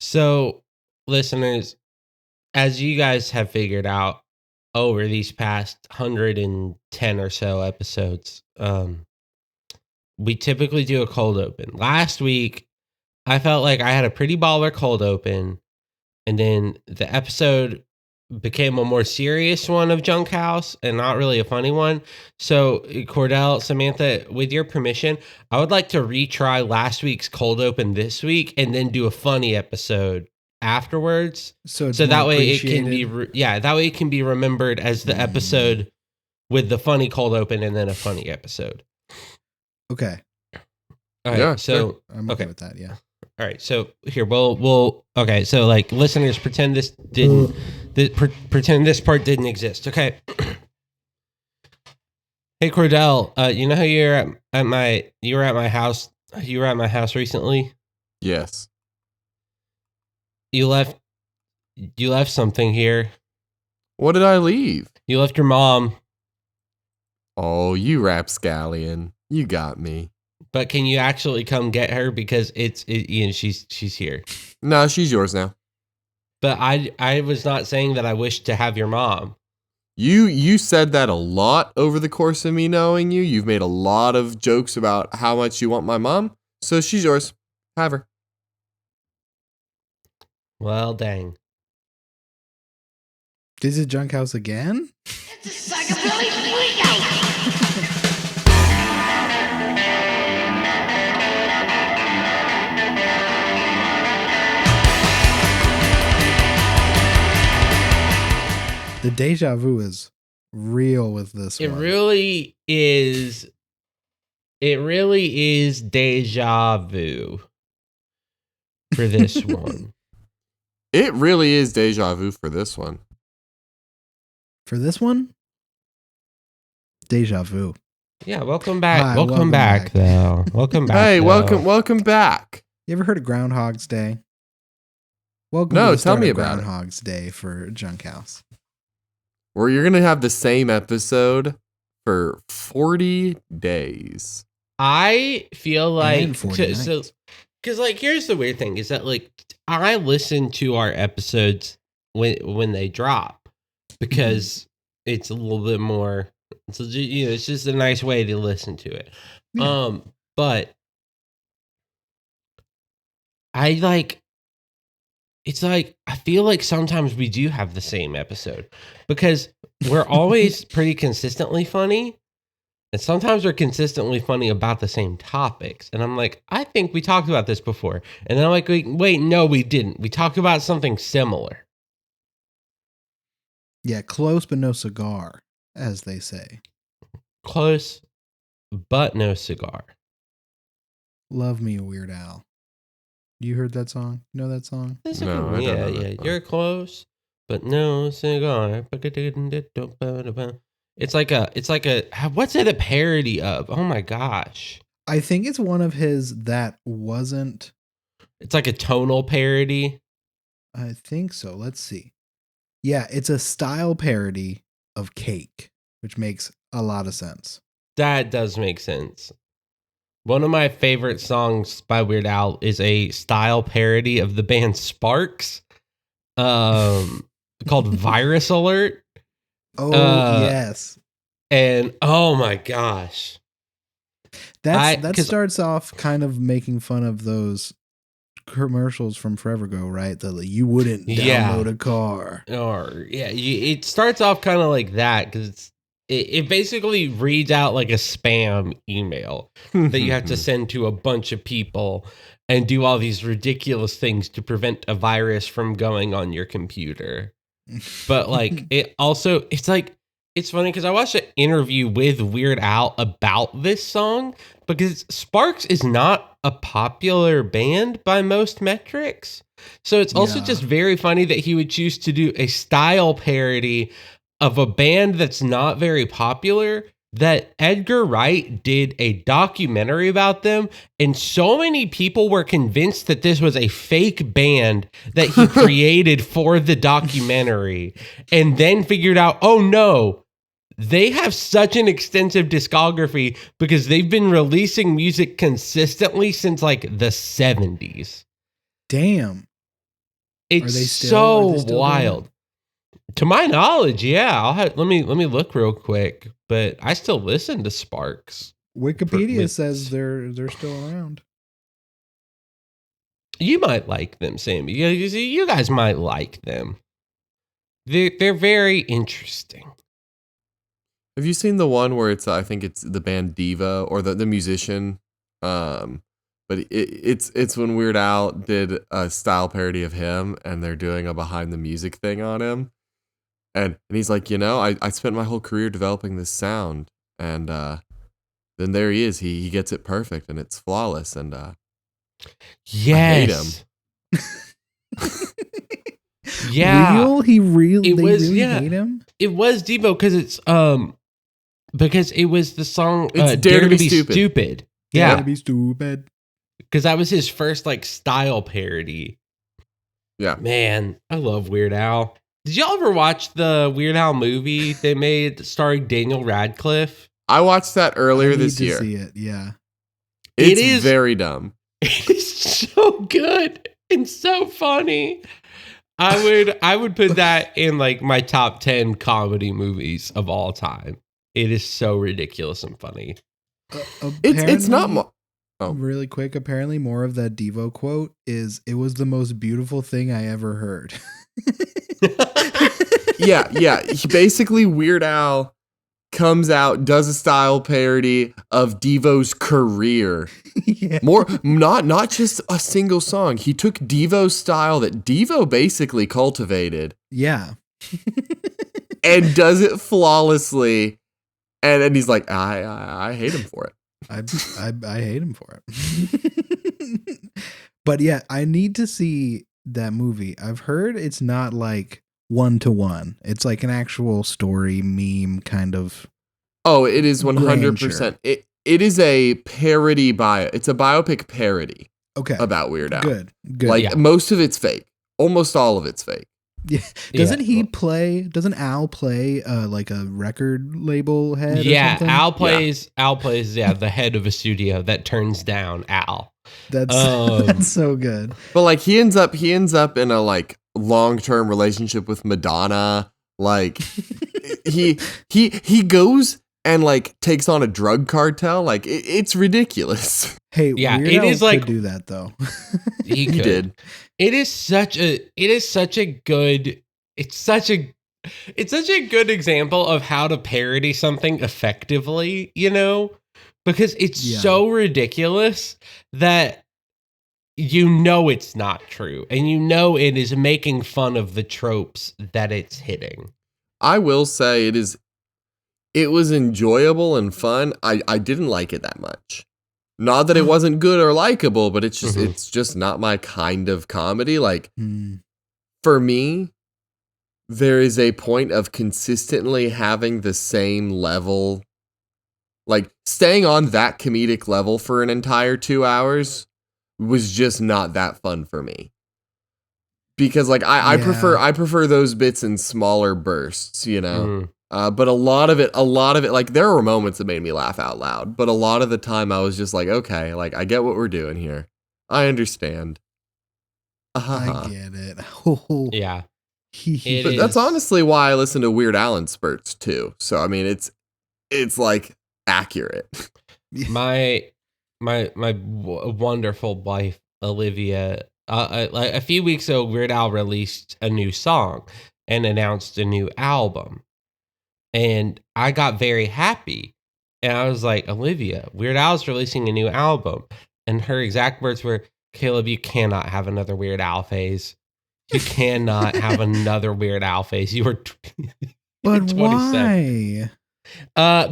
So, listeners, as you guys have figured out over these past 110 or so episodes, we typically do a cold open. Last week, I felt like I had a pretty baller cold open, and then the episode became a more serious one of Junk House and not really a funny one. So, Cordell, Samantha, with your permission, I would like to retry last week's cold open this week and then do a funny episode afterwards. So that way it can be that way it can be remembered as the episode with the funny cold open and then a funny episode. Okay. All right. Yeah, so I'm okay with that. Yeah. All right, so here we'll okay. So like listeners, pretend this part didn't exist. Okay. Hey Cordell, you know how you were at my house? You were at my house recently. Yes. You left something here. What did I leave? You left your mom. Oh, you rapscallion. You got me. But can you actually come get her because she's here? No, she's yours now. But I was not saying that I wished to have your mom. You said that a lot over the course of me knowing you. You've made a lot of jokes about how much you want my mom. So she's yours. Have her. Well, dang. Is it Junk House again? It's a psychobilly freak out. The deja vu is real with this one. It really is deja vu for this one. It really is deja vu for this one. For this one? Deja vu. Yeah, welcome back. Hi, welcome back, though. Welcome back. Hey, though. welcome back. You ever heard of Groundhog's Day? Welcome No, to the tell start me of about it. Groundhog's Day for Junk House. Where you're going to have the same episode for 40 days. I feel like And 40 nights. because like here's the weird thing is that like I listen to our episodes when they drop because it's a little bit more. It's it's just a nice way to listen to it. Yeah. But I like. It's like, I feel like sometimes we do have the same episode because we're always pretty consistently funny. And sometimes we're consistently funny about the same topics. And I'm like, I think we talked about this before. And then I'm like, wait, no, we didn't. We talked about something similar. Yeah, close but no cigar, as they say. Close, but no cigar. Love me a Weird Al. You heard that song? You know that song? No, I don't know that Yeah. song. You're close, but no cigar. It's like a what's it a parody of? Oh my gosh. I think it's one of his that wasn't. It's like a tonal parody. I think so. Let's see. Yeah, it's a style parody of Cake, which makes a lot of sense. That does make sense. One of my favorite songs by Weird Al is a style parody of the band Sparks, called Virus Alert. Oh, yes. And oh my gosh. That starts off kind of making fun of those commercials from forever ago, right? That like, you wouldn't download a car. It starts off kind of like that because it basically reads out like a spam email that you have to send to a bunch of people and do all these ridiculous things to prevent a virus from going on your computer. But like it's funny because I watched an interview with Weird Al about this song because Sparks is not a popular band by most metrics. So it's also just very funny that he would choose to do a style parody of a band that's not very popular, that Edgar Wright did a documentary about them, and so many people were convinced that this was a fake band that he created for the documentary, and then figured out, oh no, they have such an extensive discography because they've been releasing music consistently since like the 70s. Damn. It's so wild. To my knowledge, yeah. Let me look real quick. But I still listen to Sparks. Wikipedia says they're still around. You might like them, Sammy. You guys might like them. They're very interesting. Have you seen the one where it's I think it's the band Diva or the musician? But it's when Weird Al did a style parody of him, and they're doing a behind the music thing on him, and he's like, I spent my whole career developing this sound, and then there he is, he gets it perfect, and it's flawless, and yes, I hate him. Yeah, he really hate him. It was Devo because it was the song Dare to be Stupid. Yeah, Dare to be Stupid. Because that was his first style parody. Yeah, man, I love Weird Al. Did y'all ever watch the Weird Al movie they made starring Daniel Radcliffe? I watched that earlier this year. See it, yeah. It is very dumb. It's so good and so funny. I would put that in my top 10 comedy movies of all time. It is so ridiculous and funny. It's not. Really quick, apparently more of that Devo quote is, "It was the most beautiful thing I ever heard." yeah. Basically, Weird Al comes out, does a style parody of Devo's career. Yeah. Not just a single song. He took Devo's style that Devo basically cultivated. Yeah. And does it flawlessly. And he's like, I hate him for it. I hate him for it. But yeah, I need to see that movie. I've heard it's not one-to-one. It's an actual story meme kind of. Oh, it is 100%. It is a parody it's a biopic parody. Okay. About Weird Al. Good. Most of it's fake. Almost all of it's fake. Yeah. Doesn't Al play a record label head? Yeah, or something? Al plays the head of a studio that turns down Al. That's so good. But he ends up in a long-term relationship with Madonna. He goes and takes on a drug cartel. It's ridiculous. Hey, yeah, Weird Al could do that though. He did. It's such a good example of how to parody something effectively, because it's so ridiculous that it's not true, and it is making fun of the tropes that it's hitting. I will say it was enjoyable and fun. I didn't like it that much. Not that it wasn't good or likable, but it's just not my kind of comedy. For me, there is a point of consistently having the same level, staying on that comedic level for an entire 2 hours was just not that fun for me. Because I prefer those bits in smaller bursts, But a lot of it, there were moments that made me laugh out loud, but a lot of the time I was just okay, I get what we're doing here. I understand. I get it. Yeah. But that's honestly why I listen to Weird Al in spurts too. So, I mean, it's accurate. My wonderful wife, Olivia, a few weeks ago, Weird Al released a new song and announced a new album. And I got very happy. And I was like, Olivia, Weird Al's releasing a new album. And her exact words were, Caleb, you cannot have another Weird Al phase. You cannot have another Weird Al phase. You were But why?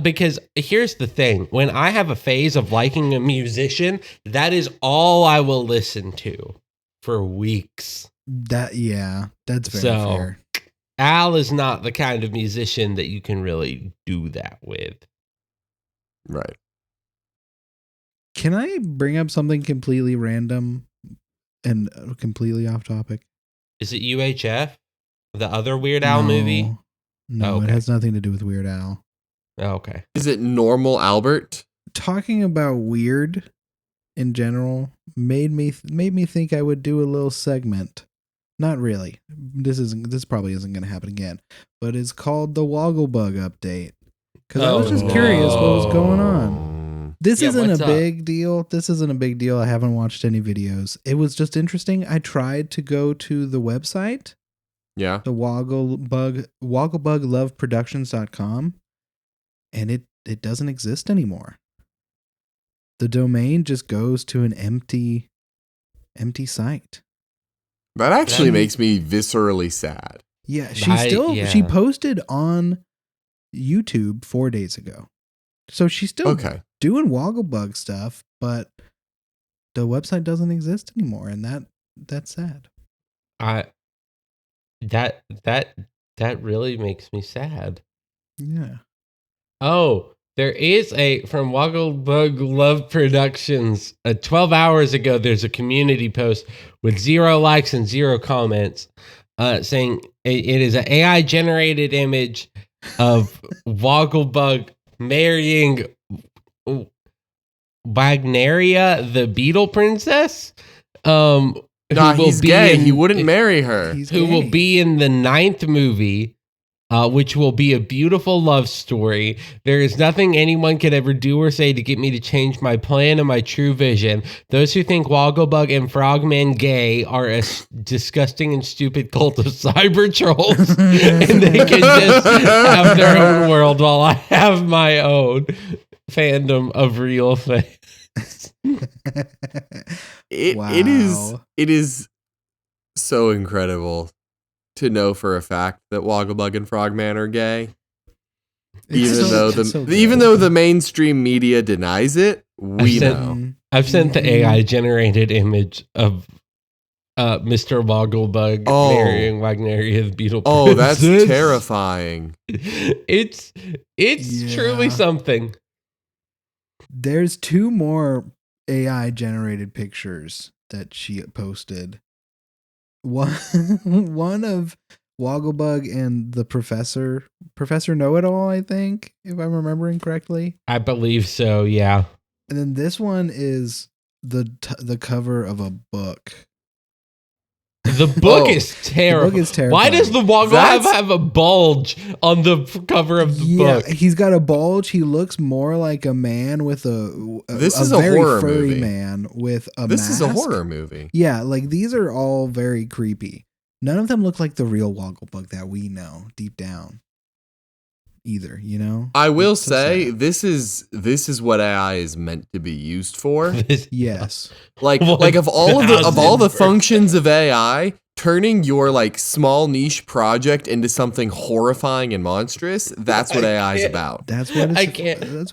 Because here's the thing. When I have a phase of liking a musician, that is all I will listen to for weeks. That's very fair. Al is not the kind of musician that you can really do that with. Right. Can I bring up something completely random and completely off topic? Is it UHF? The other Weird Al movie? No, It has nothing to do with Weird Al. Oh, okay. Is it Normal Albert? Talking about weird in general made me think I would do a little segment. Not really. This probably isn't going to happen again. But it's called the Woggle Bug update. Because I was just curious what was going on. This isn't a big deal. This isn't a big deal. I haven't watched any videos. It was just interesting. I tried to go to the website. Yeah. The WoggleBugLoveProductions.com. And it doesn't exist anymore. The domain just goes to an empty site. That actually makes me viscerally sad. Yeah, she posted on YouTube 4 days ago. So she's still doing Wogglebug stuff, but the website doesn't exist anymore, and that's sad. That really makes me sad. Yeah. Oh, there is from Wogglebug Love Productions. 12 hours ago, there's a community post with 0 likes and 0 comments, saying it is an AI generated image of Wogglebug marrying Wagneria, the beetle princess. He's gay. He wouldn't marry her. Who will be in the 9th movie. Which will be a beautiful love story. There is nothing anyone could ever do or say to get me to change my plan and my true vision. Those who think Wogglebug and Frogman gay are a disgusting and stupid cult of cyber trolls, and they can just have their own world while I have my own fandom of real things. It is so incredible to know for a fact that Wogglebug and Frogman are gay. Even though the mainstream media denies it, we know. I've sent the AI generated image of Mr. Wogglebug marrying Wagneria the beetle princess. Oh, that's terrifying. It's truly something. There's 2 more AI generated pictures that she posted. One of Wogglebug and the Professor Know-It-All, I think, if I'm remembering correctly. I believe so, yeah. And then this one is the cover of a book. The book is terrible. The book is terrible. Why does the Woggle have a bulge on the cover of the book? He's got a bulge. He looks more like a man with a very horror furry movie. Man with a This mask. is a horror movie. Yeah, like these are all very creepy. None of them look like the real Wogglebug that we know deep down. Either, you know? I will say this is what AI is meant to be used for. Yes. Like of all the functions of AI, turning your like small niche project into something horrifying and monstrous, that's what AI is about. That's what it's I can't.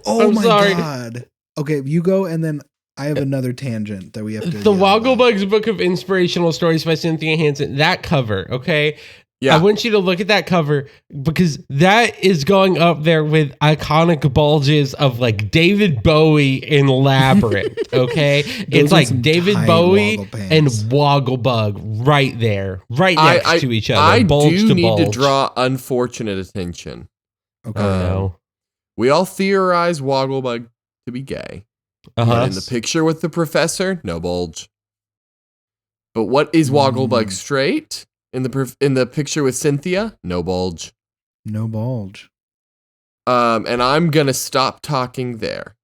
Oh I'm my sorry. God. Okay, you go and then I have another tangent that we have to The Wogglebug's Book of Inspirational Stories by Cynthia Hansen. That cover, okay? Yeah. I want you to look at that cover because that is going up there with iconic bulges of like David Bowie in Labyrinth, okay? It's like David Bowie and Wogglebug right there, right next to each other. I bulge do to need bulge. to draw unfortunate attention. Okay. No. We all theorize Wogglebug to be gay. But in the picture with the professor, no bulge. But what is Wogglebug straight? In the picture with Cynthia, no bulge. No bulge. And I'm gonna stop talking there.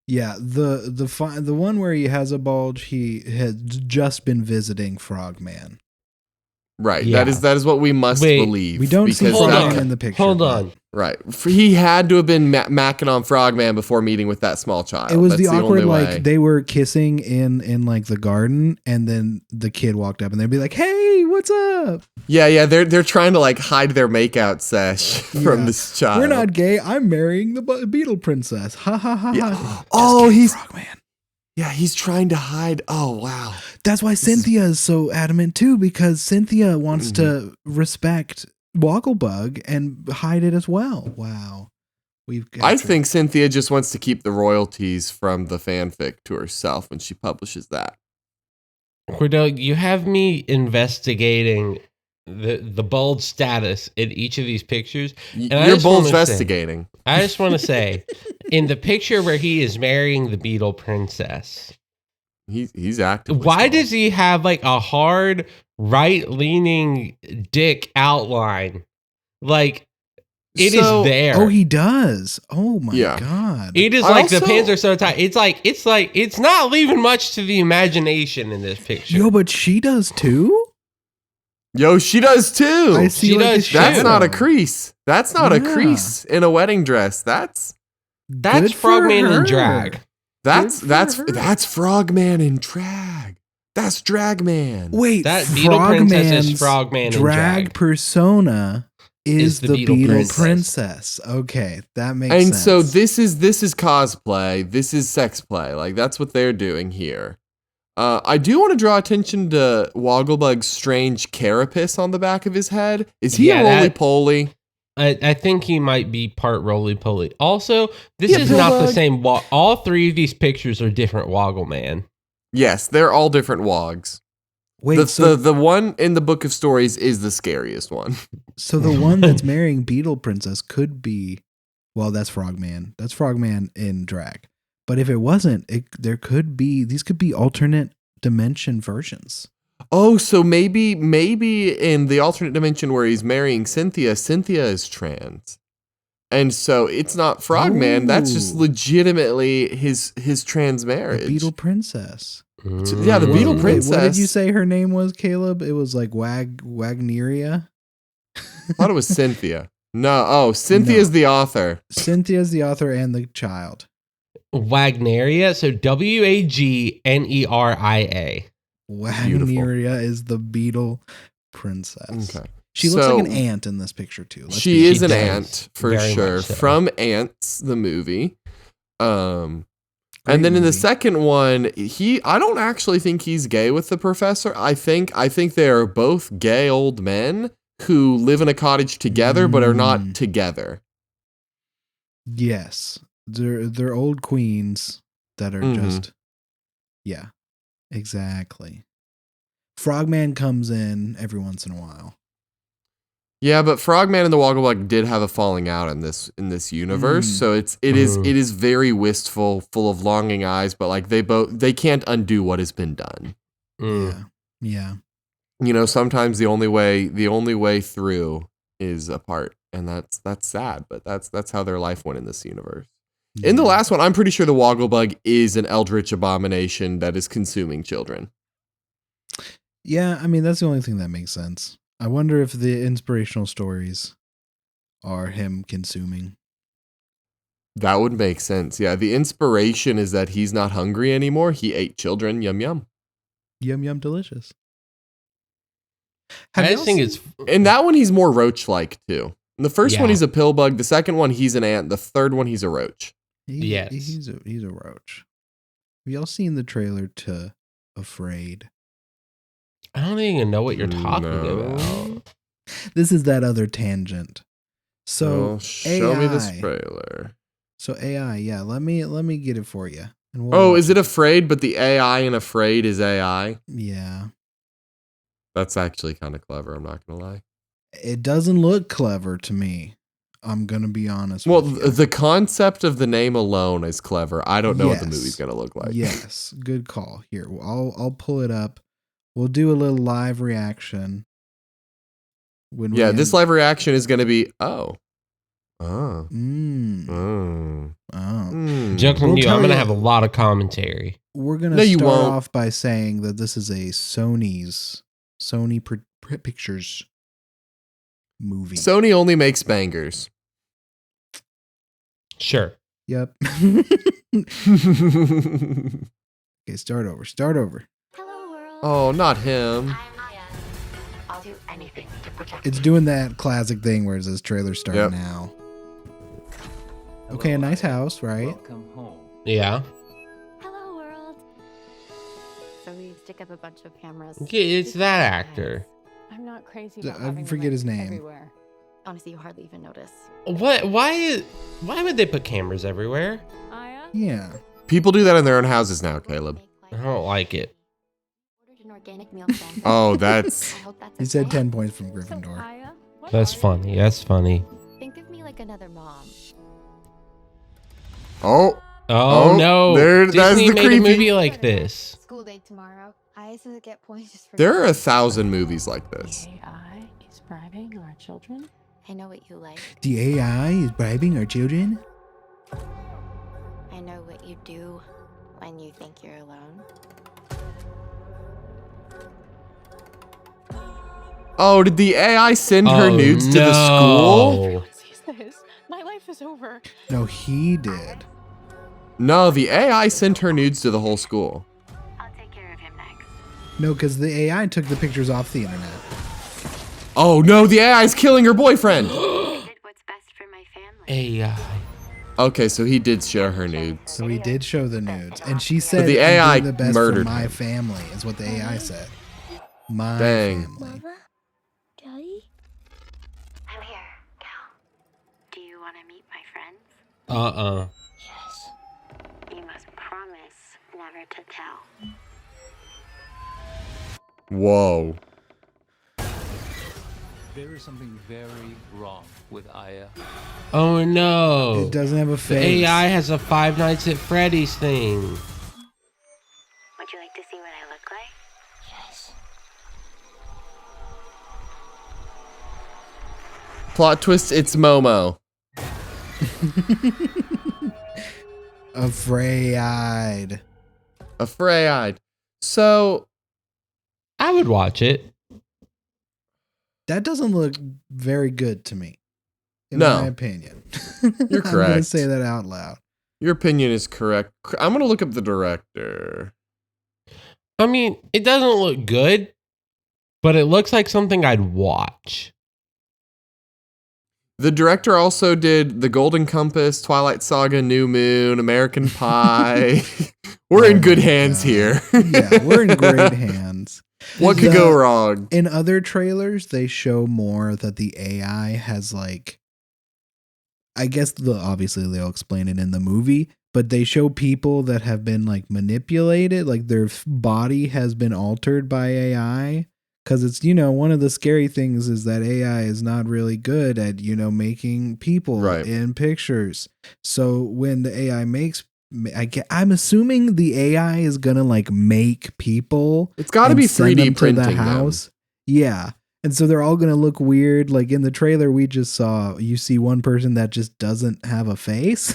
Yeah, the one where he has a bulge, he had just been visiting Frogman. Right. Yeah. That is what we must believe. We don't see Frogman in the picture. Hold on. Right. He had to have been macking on Frogman before meeting with that small child. It was That's the awkward, only way. like they were kissing in like the garden, and then the kid walked up, and they'd be like, "Hey, what's up?" Yeah. They're trying to like hide their makeout sesh from this child. We're not gay. I'm marrying the beetle princess. Ha ha ha ha. Oh, he's Frogman. Yeah, he's trying to hide. Oh, wow. That's why Cynthia is so adamant too, because Cynthia wants to respect Wogglebug and hide it as well. Wow. I think Cynthia just wants to keep the royalties from the fanfic to herself when she publishes that. Cordell, you have me investigating the bulge status in each of these pictures. And You're bulge investigating. I just want to say, in the picture where he is marrying the beetle princess, He's active. Why does he have like a hard right-leaning dick outline? Like it is there. Oh, he does. Oh my god. It is like the pants are so tight. It's not leaving much to the imagination in this picture. Yo, but she does too? Yo, she does too. I see She like does a too. That's shadow. not a crease. That's not a Yeah. crease in a wedding dress. That's Good for Frogman in her. drag. that's Good for her. Frogman in drag. That's Dragman. Wait, That Beetle Princess is Frogman's Frogman in drag drag. persona is the Beetle Beetle Princess. Princess. Okay, that makes And sense. so this is cosplay. This is sex play. Like that's what they're doing here. I do want to draw attention to Wogglebug's strange carapace on the back of his head. Is he a roly-poly? I think he might be part roly-poly. Also, this Yeah, is not the Pillbug. same. All three of these pictures are different Woggle Man. Yes, they're all different Wogs. Wait, The one in the Book of Stories is the scariest one. so the one that's marrying Beetle Princess could be, well, that's Frogman. That's Frogman in drag. But if it wasn't, these could be alternate dimension versions. Oh, so maybe in the alternate dimension where he's marrying Cynthia is trans. And so it's not Frogman, that's just Ooh. legitimately his trans marriage. The Beetle Princess. Yeah, the Beetle Wait, Princess. what did you say her name was, Caleb? It was like Wagneria. I thought it was Cynthia. No, Cynthia's the author. Cynthia's the author and the child. Wagneria. So Wagneria. Wagneria is the Beetle Princess. Okay. She looks like an So- ant in this picture too. Let's She be is an does, ant for very sure. much so. From Ants, the movie. And Great then in the movie. second one, I don't actually think he's gay with the professor. I think they are both gay old men who live in a cottage together but are not together. Yes, they're old queens that are Mhm. just. Yeah, exactly. Frogman comes in every once in a while. Yeah, but Frogman and the Wogglebug did have a falling out in this universe, so it is very wistful, full of longing eyes, but like they can't undo what has been done. Yeah. You know, sometimes the only way through is apart, and that's sad, but that's how their life went in this universe. In the Yeah. last one, I'm pretty sure the Wogglebug is an eldritch abomination that is consuming children. Yeah, I mean that's the only thing that makes sense. I wonder if the inspirational stories are him consuming. That would make sense. Yeah, the inspiration is that he's not hungry anymore. He ate children. Yum yum. Yum yum delicious. I y'all just think seen- it's In that one, he's more roach-like too. In the first one, Yeah. he's a pillbug. The second one, he's an ant. The third one, he's a roach. Yes. He's a roach. Have y'all seen the trailer to Afraid? I don't even know what you're talking No. about. This is that other tangent. So Oh, show me this AI. trailer. So AI, yeah. Let me get it for you. And we'll Oh, watch is it Afraid? But the AI in Afraid is AI. Yeah. That's actually kind of clever. I'm not gonna lie. It doesn't look clever to me. I'm gonna be honest. Well, with you. the concept of the name alone is clever. I don't know what the Yes. movie's gonna look like. Yes, good call. Here, I'll pull it up. We'll do a little live reaction. When Yeah, we this end- live reaction is gonna be oh. Mm, Oh. oh. Mm. Joke on We'll you, tell I'm gonna you- have a lot of commentary. We're gonna No, you start won't. off by saying that this is a Sony Pictures movie. Sony only makes bangers. Sure. Yep. Okay, start over. Hello, world. Oh, not him. I'm Maya. I'll do anything to protect It's you. doing that classic thing where it says trailer start Yep. now. Okay, a nice house, right? Welcome home. Yeah. Hello, world. So we stick up a bunch of cameras. Okay, it's that actor. I'm not crazy I about having forget his lights name. everywhere. Honestly, you hardly even notice. What? Why would they put cameras everywhere? Aya? Yeah. People do that in their own houses now, Caleb. I don't like it. Ordered an organic meal plan. Oh, that's I hope that's He said okay. 10 points from So, Gryffindor. Aya, what That's are you? funny. That's funny. Think of me like another mom. oh. Oh, Oh, no. that's Disney the made a creepy- movie like this. School day tomorrow. I used to get points just for. There are 1,000 movies like this. AI is bribing our children. I know what you like. The AI is bribing our children? I know what you do when you think you're alone. Oh, did the AI send her Oh, nudes to the school? no. Sees this. My life is over. No, he did. No, the AI sent her nudes to the whole school. I'll take care of him next. No, because the AI took the pictures off the internet. Oh no, the AI is killing her boyfriend. I did what's best for my family. AI. Okay, so he did share her nudes. So he did show the nudes. And she said, the "I'm AI doing the best for murdered my him. family," is what the AI said. My Dang. family. Daddy? I'm here, Cal. Do you want to meet my friends? Yes. You must promise never to tell. Whoa. There is something very wrong with Aya. Oh, no. It doesn't have a The face. AI has a Five Nights at Freddy's thing. Would you like to see what I look like? Yes. Plot twist, it's Momo. Afraid. Afraid. So, I would watch it. That doesn't look very good to me. In No. my opinion. You're I'm going to correct. say that out loud. your opinion is correct. I'm going to look up the director. I mean, it doesn't look good, but it looks like something I'd watch. The director also did The Golden Compass, Twilight Saga, New Moon, American Pie. We're in good hands here. Yeah, we're in great hands. What could go wrong? In other trailers, they show more that the AI has like, I guess obviously they'll explain it in the movie, but they show people that have been like manipulated, like their body has been altered by AI. Because it's, one of the scary things is that AI is not really good at, making people Right. in pictures. So when the AI makes, I'm assuming the AI is going to like make people. It's got to and be send 3D them to printing the them. house. Yeah. And so they're all going to look weird. Like in the trailer we just saw, you see one person that just doesn't have a face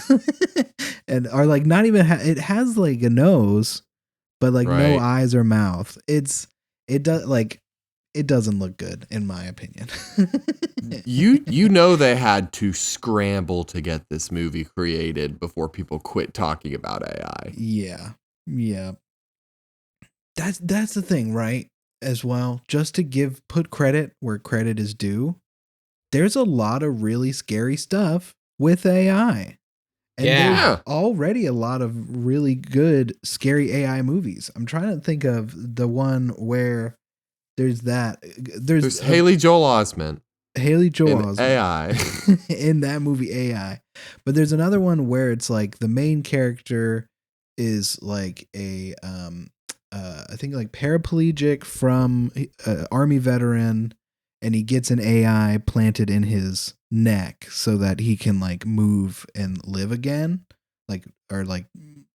and are like not even, it has like a nose, but like no Right. eyes or mouth. It doesn't look good in my opinion. You know they had to scramble to get this movie created before people quit talking about AI. Yeah. Yeah. That's the thing, right? As well, just to put credit where credit is due. There's a lot of really scary stuff with AI. And Yeah. there's already a lot of really good scary AI movies. I'm trying to think of the one where there's There's Haley Joel Osment Haley Joel in Osment AI. in that movie AI. But there's another one where it's like the main character is like a I think like paraplegic from army veteran, and he gets an AI planted in his neck so that he can like move and live again, like or like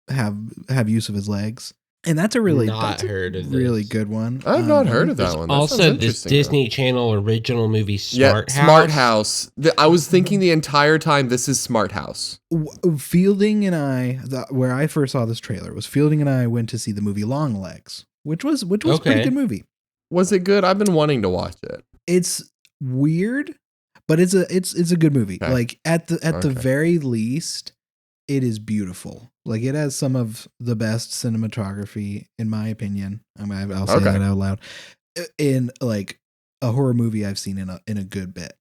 have use of his legs. And that's a really Heard of really this. good one. I've not heard of that There's one. That also sounds this interesting, Disney Channel original movie, Yeah, Smart House. Smart House. I was thinking the entire time this is Smart House. Fielding and I, where I first saw this trailer was Fielding and I went to see the movie Longlegs, which was a pretty Okay. good movie. Was it good? I've been wanting to watch it. It's weird, but it's a good movie. Okay. Like at the Okay. very least, it is beautiful. Like it has some of the best cinematography in my opinion. I mean, I'll say Okay. that out loud. In like a horror movie I've seen in a good bit.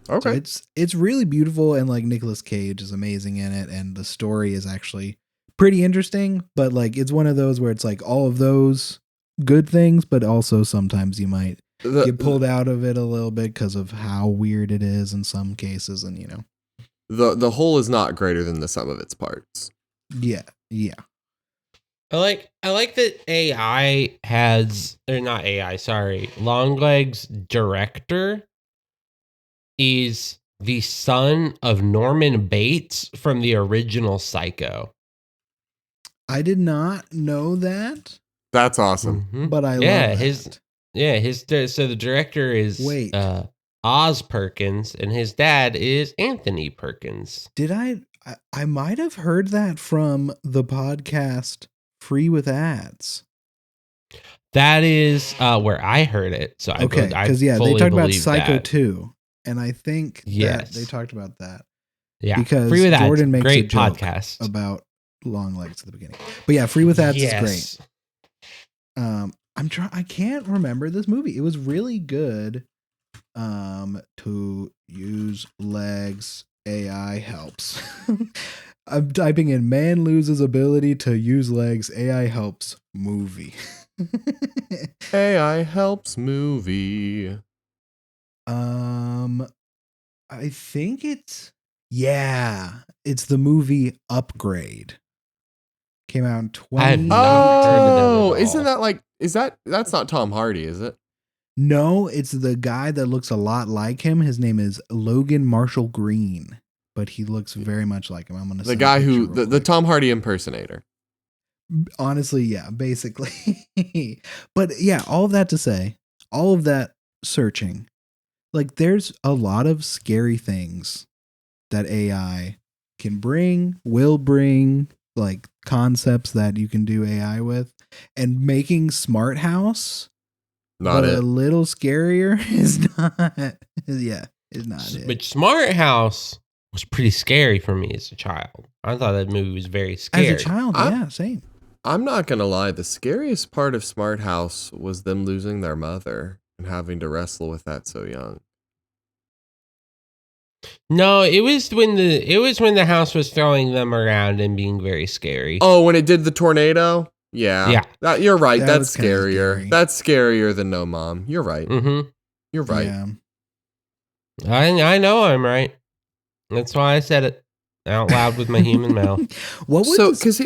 Okay. So it's really beautiful, and like Nicolas Cage is amazing in it, and the story is actually pretty interesting, but like it's one of those where it's like all of those good things, but also sometimes you might get pulled out of it a little bit because of how weird it is in some cases, and the whole is not greater than the sum of its parts. yeah. I like that AI has, or not AI, sorry, Longlegs director is the son of Norman Bates from the original Psycho. I did not know that, That's awesome. Mhm. but I Yeah, love his that. so the director is Wait. Oz Perkins, and his dad is Anthony Perkins. Did I might have heard that from the podcast Free with Ads. That is where I heard it. So Okay, I because they fully talked about believe Psycho that. 2, and I think that Yes. they talked about that. Yeah, Because Free with Ads, Jordan makes great a joke podcast about long legs at the beginning. But yeah, Free with Ads is great. Yes. I can't remember this movie. It was really good. To use legs, AI helps. I'm typing in man loses ability to use legs, AI helps movie. AI helps movie. I think it's the movie Upgrade. Came out in 20. I have not heard of them at Isn't all. that like, that's not Tom Hardy, is it? No, it's the guy that looks a lot like him. His name is Logan Marshall Green, but he looks very much like him. I'm gonna The guy who, the Tom Hardy impersonator. honestly, yeah, basically. But yeah, all of that to say, all of that searching, like there's a lot of scary things that AI will bring, like concepts that you can do AI with, and making Smart House Not a it. little scarier is not. Yeah, is not it. But Smart House was pretty scary for me as a child. I thought that movie was very As scary. a child, I- yeah, same. I'm not gonna lie, the scariest part of Smart House was them losing their mother and having to wrestle with that so young. No, it was when the house was throwing them around and being very scary. Oh, when it did the tornado? Yeah. Yeah. You're right. That That's was kinda scarier. scary. That's scarier than No Mom. You're right. Mm-hmm. You're right. Yeah. I know I'm right. That's why I said it out loud with my human mouth. What was So, this- because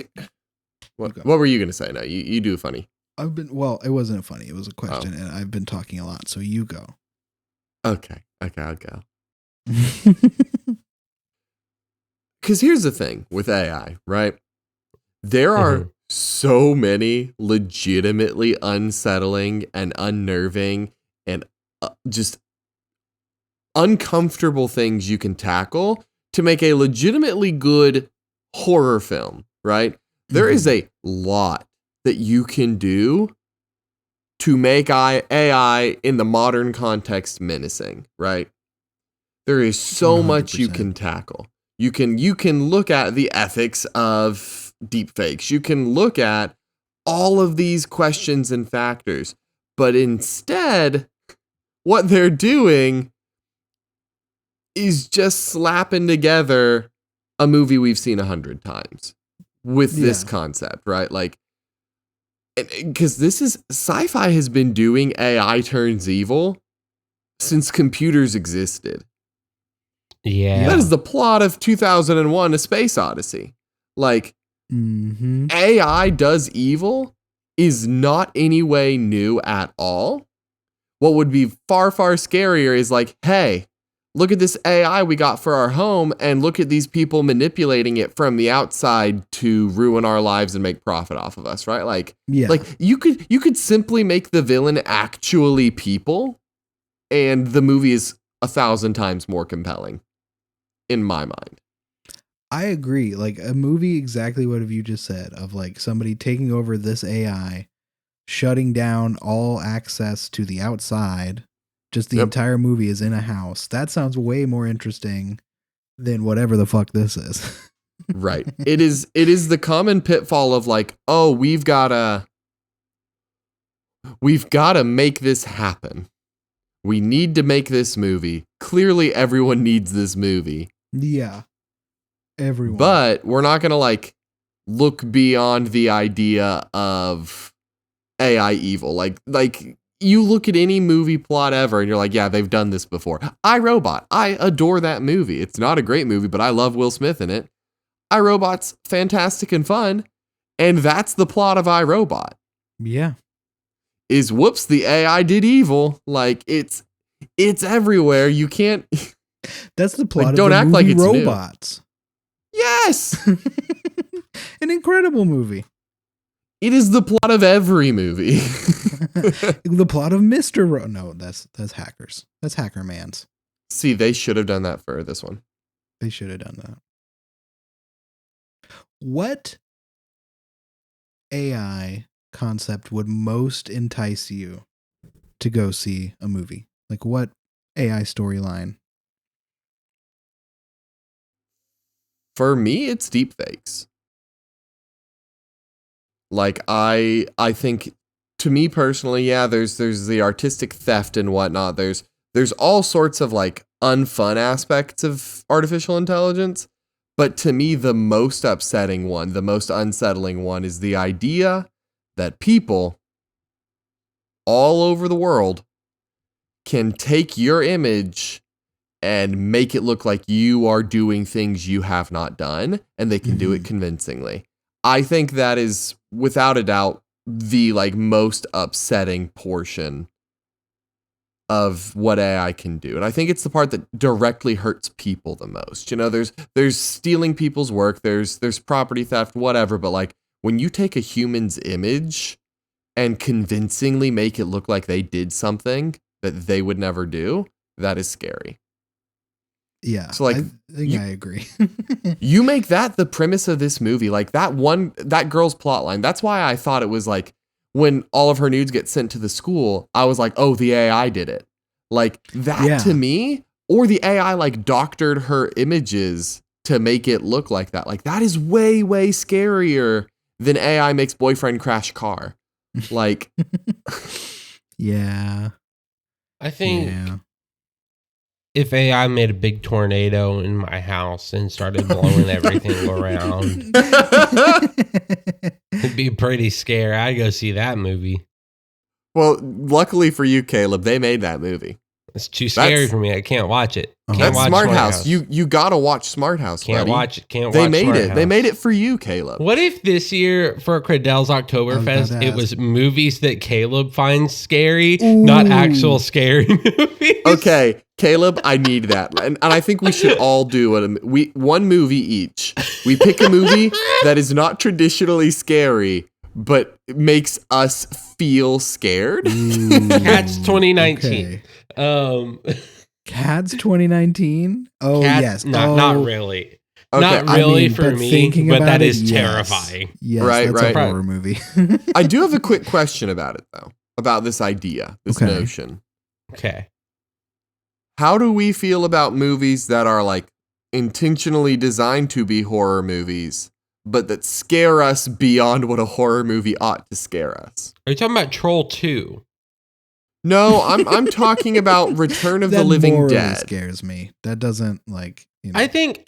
Okay. what were you gonna say? No, you do funny. it wasn't funny. It was a question, and I've been talking a lot, so you go. Okay, I'll go. Because here's the thing with AI, right? There are Mhm. so many legitimately unsettling and unnerving and just uncomfortable things you can tackle to make a legitimately good horror film, right? There is a lot that you can do to make AI in the modern context menacing, right? There is so much you 100%. can tackle. You can look at the ethics of deepfakes. You can look at all of these questions and factors. But instead, what they're doing is just slapping together a movie we've seen 100 times with this Yeah. concept, right? Like, because this is sci-fi has been doing AI turns evil since computers existed. Yeah. That is the plot of 2001: A Space Odyssey. Like, Mm-hmm. AI does evil is not any way new at all. What would be far, far scarier is like, hey, look at this AI we got for our home, and look at these people manipulating it from the outside to ruin our lives and make profit off of us, right? Like, Yeah. like you could simply make the villain actually people, and the movie is 1,000 times more compelling, in my mind. I agree. Like a movie, exactly what have you just said, of like somebody taking over this AI, shutting down all access to the outside. Just the Yep. entire movie is in a house. That sounds way more interesting than whatever the fuck this is. Right. It is the common pitfall of like, oh, we've gotta make this happen. We need to make this movie. Clearly everyone needs this movie. Yeah. Everyone. But we're not gonna like look beyond the idea of AI evil. Like you look at any movie plot ever and you're like, yeah, they've done this before. iRobot. I adore that movie. It's not a great movie, but I love Will Smith in it. iRobot's fantastic and fun. And that's the plot of iRobot. Yeah. Is whoops, the AI did evil. Like it's everywhere. You can't. That's the plot Like, of don't the act movie like it's new. Robots. Yes. An incredible movie. It is the plot of every movie. The plot of No, that's Hackers. That's Hacker Man's. See, they should have done that for this one. They should have done that. What AI concept would most entice you to go see a movie? Like what AI storyline? For me, it's deepfakes. Like I think, to me personally, yeah, there's the artistic theft and whatnot. There's all sorts of like unfun aspects of artificial intelligence. But to me, the most upsetting one, the most unsettling one, is the idea that people all over the world can take your image and make it look like you are doing things you have not done, and they can do it convincingly. I think that is, without a doubt, the like most upsetting portion of what AI can do. And I think it's the part that directly hurts people the most. You know, there's stealing people's work, there's property theft, whatever, but like when you take a human's image and convincingly make it look like they did something that they would never do, that is scary. Yeah. So like I think I agree. You make that the premise of this movie, like that girl's plot line. That's why I thought it was like, when all of her nudes get sent to the school, I was like, oh, the AI did it. Like that to me, or the AI like doctored her images to make it look like that. Like that is way, way scarier than AI makes boyfriend crash car. Like, yeah. I think if AI made a big tornado in my house and started blowing everything around, it'd be pretty scary. I'd go see that movie. Well, luckily for you, Caleb, they made that movie. It's too scary for me. I can't watch it. That's Smart House. You gotta watch Smart House. Can't buddy. watch it. Can't they watch made Smart it. House. They made it for you, Caleb. What if this year for Credell's Oktoberfest, it was movies that Caleb finds scary, not actual scary movies? Okay, Caleb, I need that, and I think we should all do it. One movie each. We pick a movie that is not traditionally scary, but makes us feel scared. Cats 2019. Cats 2019. Oh Cats, yes, not really. Okay, not really I mean, for me, but that is yes. terrifying. Yes, right, that's right. a horror movie. I do have a quick question about it though, about this idea, this notion. Okay. How do we feel about movies that are like intentionally designed to be horror movies, but that scare us beyond what a horror movie ought to scare us? Are you talking about Troll 2? No, I'm talking about Return of the That Living morally Dead. scares me. That doesn't like. You know. I think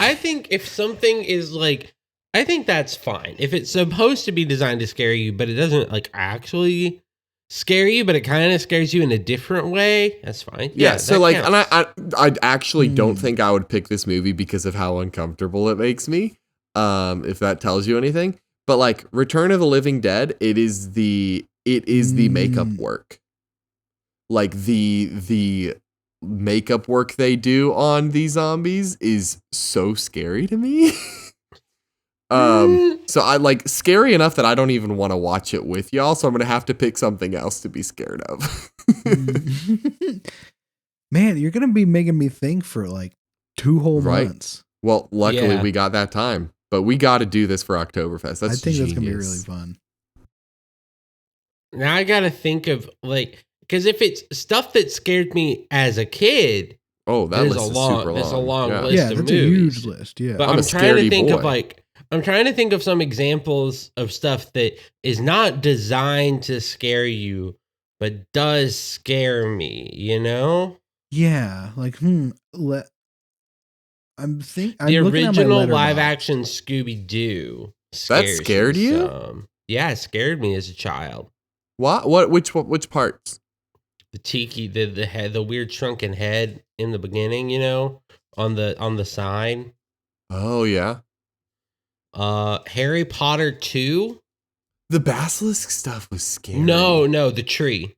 if something is like, I think that's fine. If it's supposed to be designed to scare you, but it doesn't like actually scare you, but it kind of scares you in a different way, that's fine. Yeah, so like, counts. and I actually don't think I would pick this movie because of how uncomfortable it makes me. If that tells you anything, but like Return of the Living Dead, it is the makeup work. Like the makeup work they do on these zombies is so scary to me. So I like scary enough that I don't even want to watch it with y'all. So I'm gonna have to pick something else to be scared of. Man, you're gonna be making me think for like 2 whole months. Well, luckily we got that time, but we got to do this for Oktoberfest. I think that's gonna be really fun. Now I gotta think of like, because if it's stuff that scared me as a kid, that list is super long. There's a long list Yeah, of that's movies. a huge list. Yeah, But I'm trying to think of like, I'm trying to think of some examples of stuff that is not designed to scare you, but does scare me. You know? Yeah, like I'm the looking original at my live Letterboxd. action Scooby Doo. That scared you? Yeah, it scared me as a child. What? Which parts? The tiki, the head, the weird shrunken head in the beginning, you know, on the side. Oh yeah. Harry Potter 2. The basilisk stuff was scary. No, the tree.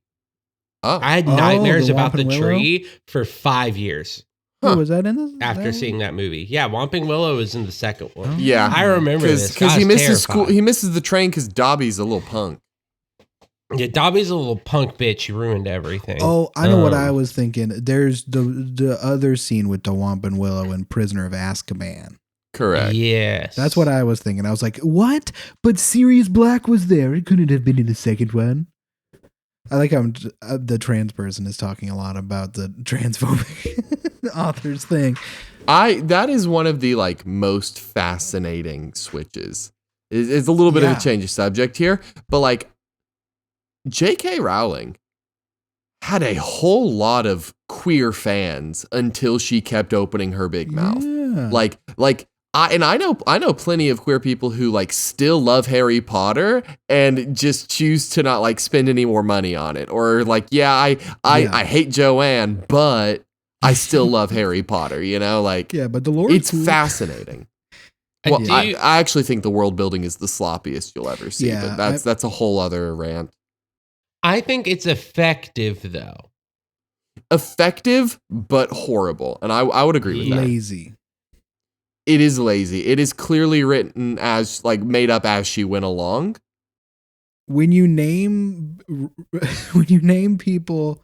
Oh. I had nightmares the about the Whomping Willow? tree for 5 years. Oh, was that in this? after seeing that movie. Yeah, Whomping Willow is in the second one. Yeah. I remember this Because he I was misses school. terrified. He misses the train because Dobby's a little punk. Yeah, Dobby's a little punk bitch. He ruined everything. Oh, I know what I was thinking. There's the other scene with the Whomping Willow and Prisoner of Azkaban. Correct. Yes. That's what I was thinking. I was like, what? But Sirius Black was there. It couldn't have been in the second one. I like how the trans person is talking a lot about the transphobic authors thing. That is one of the like most fascinating switches. It's a little bit of a change of subject here, but like J.K. Rowling had a whole lot of queer fans until she kept opening her big mouth. Yeah. I know plenty of queer people who like still love Harry Potter and just choose to not like spend any more money on it, or like I hate Joanne, but I still love Harry Potter. You know, like but the lore. It's fascinating. Well, do I you- actually think the world building is the sloppiest you'll ever see, Yeah, but that's a whole other rant. I think it's effective though. Effective, but horrible. And I would agree with that. Lazy. It is lazy. It is clearly written as like made up as she went along. When you name people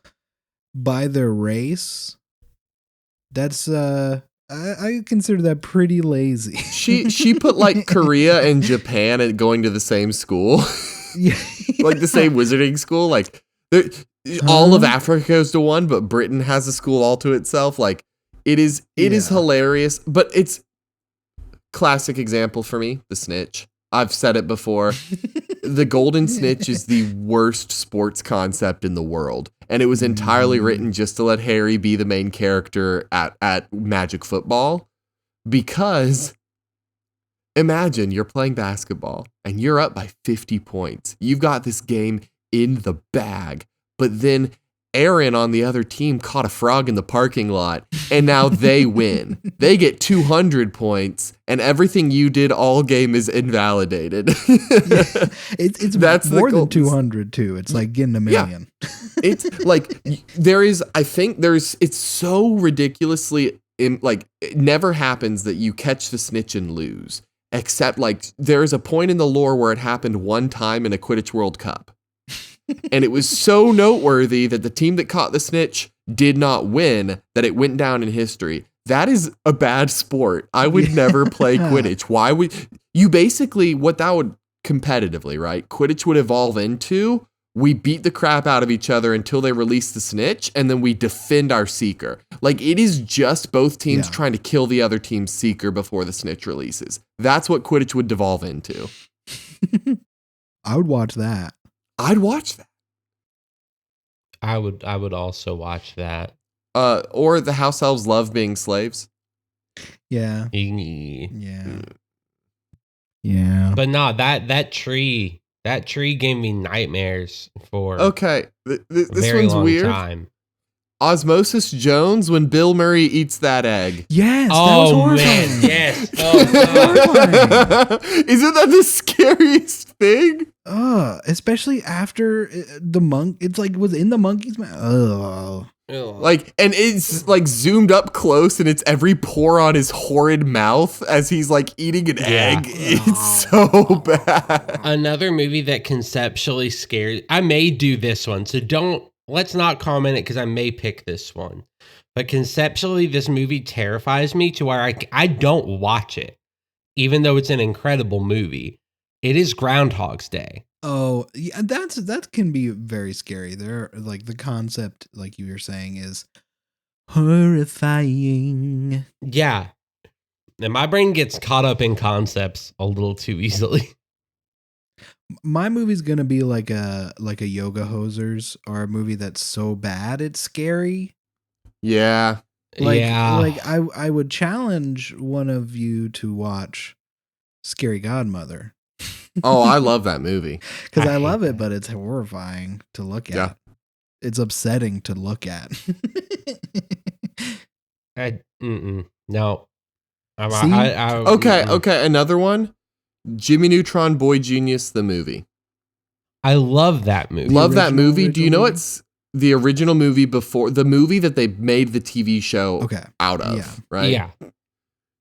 by their race, that's I consider that pretty lazy. She put like Korea and Japan at going to the same school. Yeah. Like the same wizarding school. Like all of Africa goes to one, but Britain has a school all to itself. Like it is hilarious, but it's classic example for me, the snitch. I've said it before. The golden snitch is the worst sports concept in the world. And it was entirely written just to let Harry be the main character at Magic Football. Because imagine you're playing basketball and you're up by 50 points. You've got this game in the bag. But then Aaron on the other team caught a frog in the parking lot, and now they win. They get 200 points, and everything you did all game is invalidated. It's That's the more than goal. 200 too. It's like getting a million. It's like it's so ridiculously like it never happens that you catch the snitch and lose, except like there's a point in the lore where it happened one time in a Quidditch World Cup. And it was so noteworthy that the team that caught the snitch did not win that it went down in history. That is a bad sport. I would never play Quidditch. Why would you basically what that would competitively, right? Quidditch would evolve into we beat the crap out of each other until they release the snitch, and then we defend our seeker. Like it is just both teams trying to kill the other team's seeker before the snitch releases. That's what Quidditch would devolve into. I would watch that. I'd watch that. I would also watch that. Or the house elves love being slaves. Yeah. Yeah. Yeah. But no, that tree gave me nightmares for Okay, a this very one's long weird. time. Osmosis Jones when Bill Murray eats that egg. Yes. That was Oh horrifying. man, yes. Oh god. Isn't that the scariest thing? Especially after the monk. It's like was in the monkey's mouth. Oh. Like, and it's like zoomed up close, and it's every pore on his horrid mouth as he's like eating an egg. It's so bad. Another movie that conceptually scares. I may do this one, so let's not comment it because I may pick this one. But conceptually, this movie terrifies me to where I don't watch it, even though it's an incredible movie. It is Groundhog's Day. Oh, yeah, that can be very scary. There, like the concept, like you were saying, is horrifying. Yeah. And my brain gets caught up in concepts a little too easily. My movie's gonna be like a Yoga Hosers, or a movie that's so bad it's scary. Yeah. Like yeah. I would challenge one of you to watch Scary Godmother. Oh, I love that movie. Because I hate love that. it, but it's horrifying to look at. Yeah. It's upsetting to look at. No. See? Okay, another one. Jimmy Neutron Boy Genius the movie. I love that movie. Love that original movie. Do you know movie? it's the original movie before the movie that they made the TV show out of, Yeah. right? Yeah.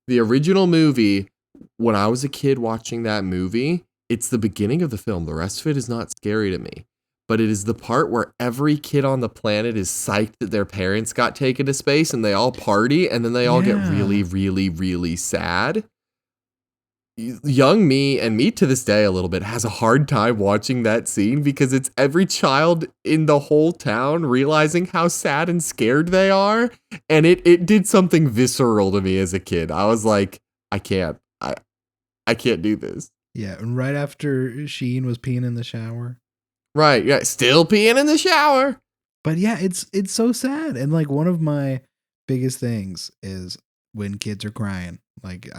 The original movie, when I was a kid watching that movie, it's the beginning of the film. The rest of it is not scary to me. But it is the part where every kid on the planet is psyched that their parents got taken to space and they all party and then they all get really, really, really sad. Young me, and me to this day a little bit, has a hard time watching that scene because it's every child in the whole town realizing how sad and scared they are. And it did something visceral to me as a kid. I was like, I can't do this. Yeah, and right after Sheen was peeing in the shower. Right, yeah, still peeing in the shower. But yeah, it's so sad. And like one of my biggest things is when kids are crying. Like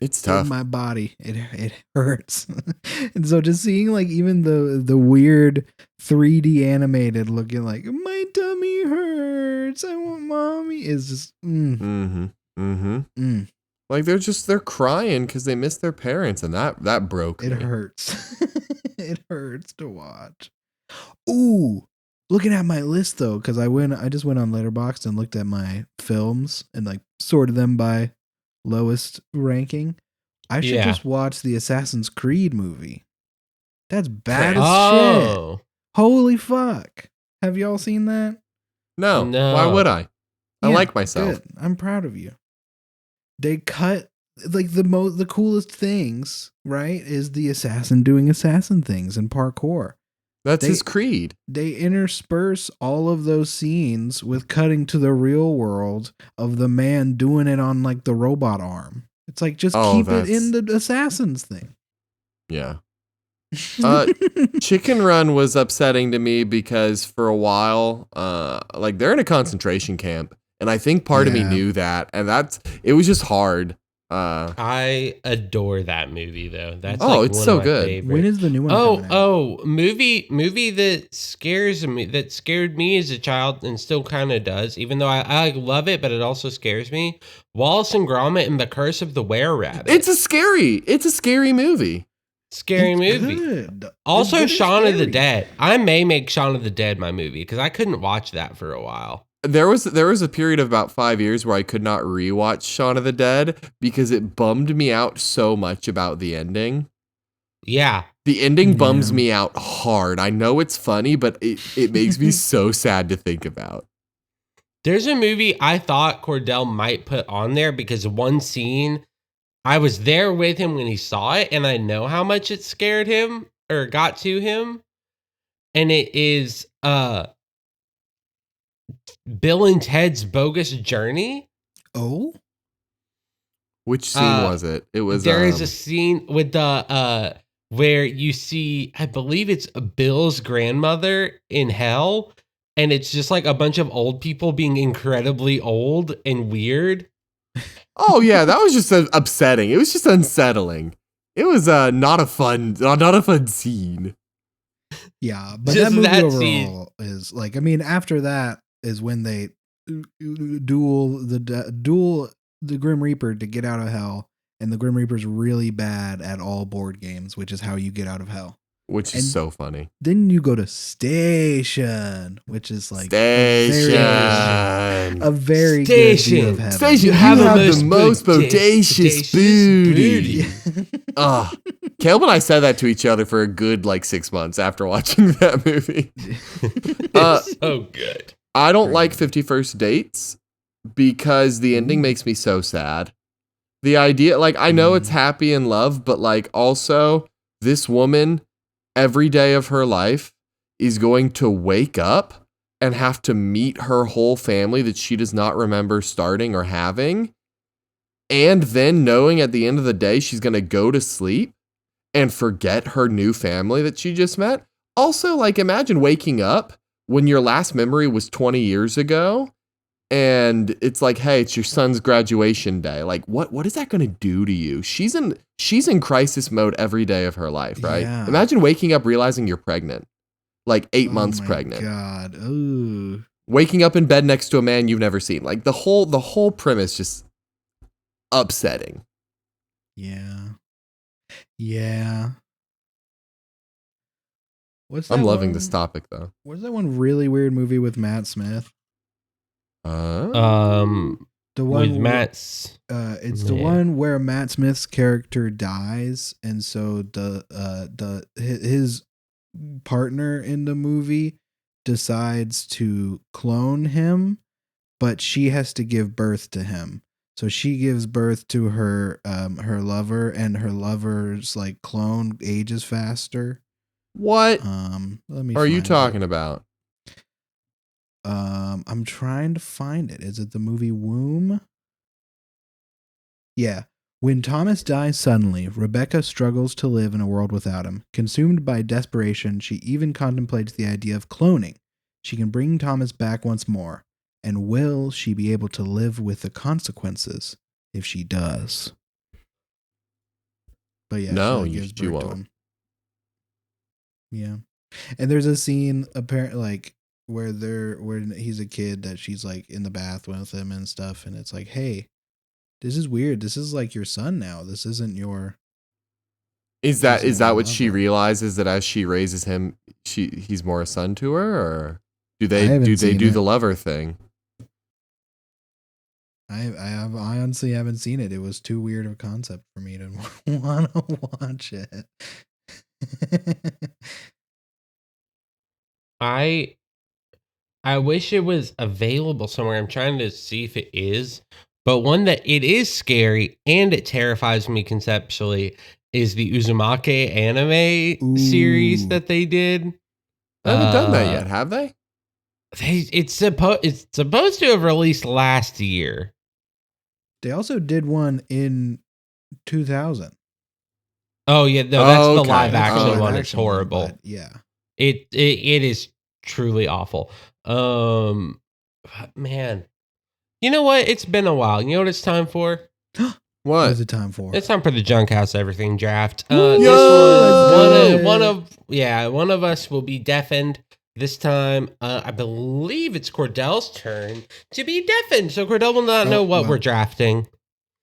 it's tough. In my body, it hurts. And so just seeing like even the weird 3D animated looking like my tummy hurts, I want mommy is just Like they're crying because they miss their parents, and that broke me. It hurts. It hurts to watch. Ooh, looking at my list though, because I just went on Letterboxd and looked at my films and like sorted them by lowest ranking. I should just watch the Assassin's Creed movie. That's bad as shit. Holy fuck. Have y'all seen that? No. Why would I? I like myself. Good. I'm proud of you. They cut like the coolest things, right? Is the assassin doing assassin things and parkour. That's his creed. They intersperse all of those scenes with cutting to the real world of the man doing it on like the robot arm. It's like just keep it in the assassins thing. Yeah. Chicken Run was upsetting to me because for a while, like they're in a concentration camp, and I think part of me knew that, and it was just hard. I adore that movie though. That's it's so good. Favorites. When is the new one? Movie that scared me as a child and still kind of does, even though I love it, but it also scares me. Wallace and Gromit and the Curse of the Were-Rabbit. It's a scary movie. Scary movie. Good. Also, Shaun of the Dead. I may make Shaun of the Dead my movie because I couldn't watch that for a while. There was a period of about 5 years where I could not rewatch Shaun of the Dead because it bummed me out so much about the ending. Yeah. The ending bums me out hard. I know it's funny, but it makes me so sad to think about. There's a movie I thought Cordell might put on there because one scene, I was there with him when he saw it, and I know how much it scared him or got to him. And it is Bill and Ted's Bogus Journey. Oh, which scene was it? It was there is a scene with the where you see, I believe it's Bill's grandmother in hell, and it's just like a bunch of old people being incredibly old and weird. Oh yeah, that was just upsetting. It was just unsettling. It was not a fun scene. Yeah, but just that movie overall is like, I mean, after that is when they duel the Grim Reaper to get out of hell, and the Grim Reaper's really bad at all board games, which is how you get out of hell. Which is so funny. Then you go to Station, which is like a very good view of heaven. Station, you have the most bodacious booty. Caleb and I said that to each other for a good 6 months after watching that movie. It's so good. I don't like 51st Dates because the ending makes me so sad. The idea, I know it's happy in love, but also this woman, every day of her life, is going to wake up and have to meet her whole family that she does not remember starting or having. And then knowing at the end of the day, she's going to go to sleep and forget her new family that she just met. Also, imagine waking up when your last memory was 20 years ago. And it's hey, it's your son's graduation day. What is that going to do to you? She's in crisis mode every day of her life, right? Yeah. Imagine waking up realizing you're pregnant, 8 months pregnant. God, ooh. Waking up in bed next to a man you've never seen. The whole premise just upsetting. Yeah. What's that I'm loving one- this topic though. What's that one really weird movie with Matt Smith? Um, The one with where- Matt's. it's the Yeah. one where Matt Smith's character dies, and so his partner in the movie decides to clone him, but she has to give birth to him. So she gives birth to her lover, and her lover's like clone ages faster. What Let me. are you find talking it. about? I'm trying to find it. Is it the movie Womb? Yeah. When Thomas dies suddenly, Rebecca struggles to live in a world without him. Consumed by desperation, she even contemplates the idea of cloning. She can bring Thomas back once more. And will she be able to live with the consequences if she does? But yeah, No, she she gives birth to won't. him. Yeah. And there's a scene apparently like where he's a kid that she's like in the bath with him and stuff, and it's like, hey, this is weird. This is like your son now. This isn't your. Is that Isn't your what she lover. realizes, that as she raises him, he's more a son to her, or do I they haven't seen do it. the lover thing? I honestly haven't seen it. It was too weird of a concept for me to want to watch it. I wish it was available somewhere. I'm trying to see if it is. But one that it is scary and it terrifies me conceptually is the Uzumaki anime series Ooh. that they did. They haven't done that yet, have they? It's supposed to have released last year. They also did one in 2000. Oh yeah, no, that's Oh, the okay. live That's action the live one. It's action one, horrible. but yeah. It is truly awful. Man, you know what? It's been a while. You know what it's time for? What What? is it time for? It's time for the Junk House Everything draft. Yo! This one Let's one of us will be deafened. This time, I believe it's Cordell's turn to be deafened. So Cordell will not know what well. we're drafting.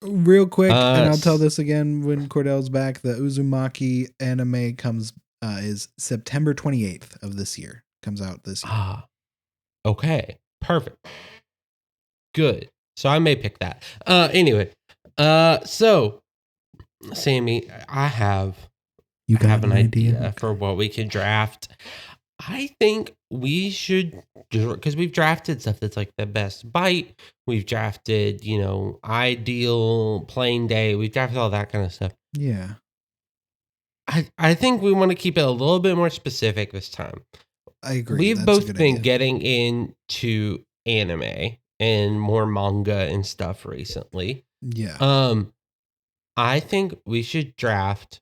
Real quick, and I'll tell s- this again when Cordell's back. The Uzumaki anime is September 28th of this year. Comes out this year. Ah, okay, perfect, good. So I may pick that. Anyway, so Sammy, I have You I have an idea Okay. for what we can draft. I think we should, because we've drafted stuff that's like the best bite. We've drafted, ideal plain day. We've drafted all that kind of stuff. Yeah, I think we want to keep it a little bit more specific this time. I agree. We've That's a both good been idea. getting into anime and more manga and stuff recently. Yeah. I think we should draft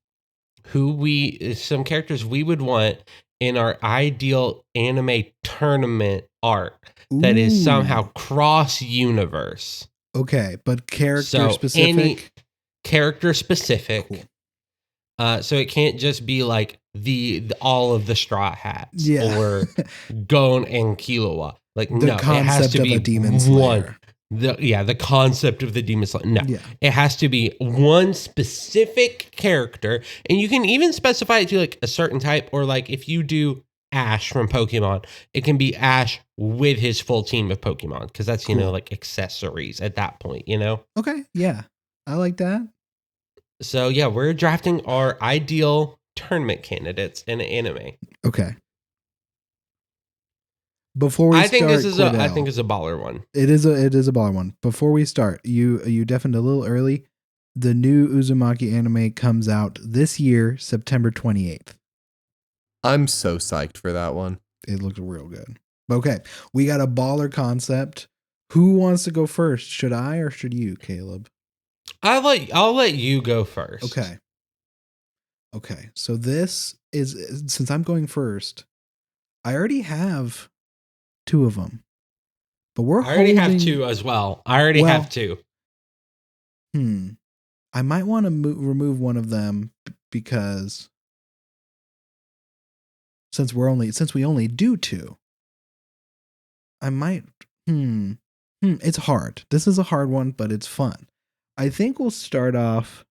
some characters we would want in our ideal anime tournament arc that is Ooh. somehow cross universe. Okay, but character So specific. Character specific. Cool. So it can't just be like the all of the Straw Hats Yeah. or Gon and Killua. Like The no, it has concept to of be a demon one. slayer. The concept of the demon slayer. No, Yeah. it has to be one specific character, and you can even specify it to like a certain type, or like if you do Ash from Pokemon, it can be Ash with his full team of Pokemon, because that's Cool. like accessories at that point, Okay. Yeah, I like that. So yeah, we're drafting our ideal tournament candidates in anime. Okay. Before we I think start, this is Cordell, a baller one. it is a baller one. Before we start, you deafened a little early. The new Uzumaki anime comes out this year, September 28th. I'm so psyched for that one. It looks real good. Okay, we got a baller concept. Who wants to go first? Should I or should you, Caleb? I'll let you go first. Okay. Okay, so this is, since I'm going first, I already have two of them. But we're I already have holding- two as well. I already Well- have two. I might want to remove one of them because since we only do two, I might. It's hard. This is a hard one, but it's fun. I think we'll start off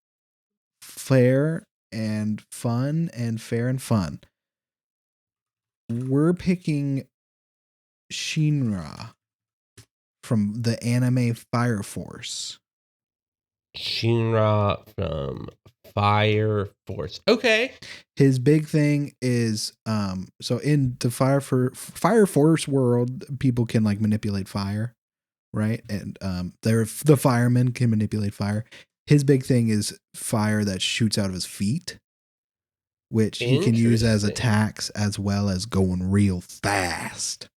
fair and fun and fair and fun. we're picking Shinra from the anime Fire Force. Shinra from Fire Force. Okay. His big thing is so in the Fire Force world, people can like manipulate fire, right? And the firemen can manipulate fire. His big thing is fire that shoots out of his feet, which he can use as Interesting. attacks as well as going real fast.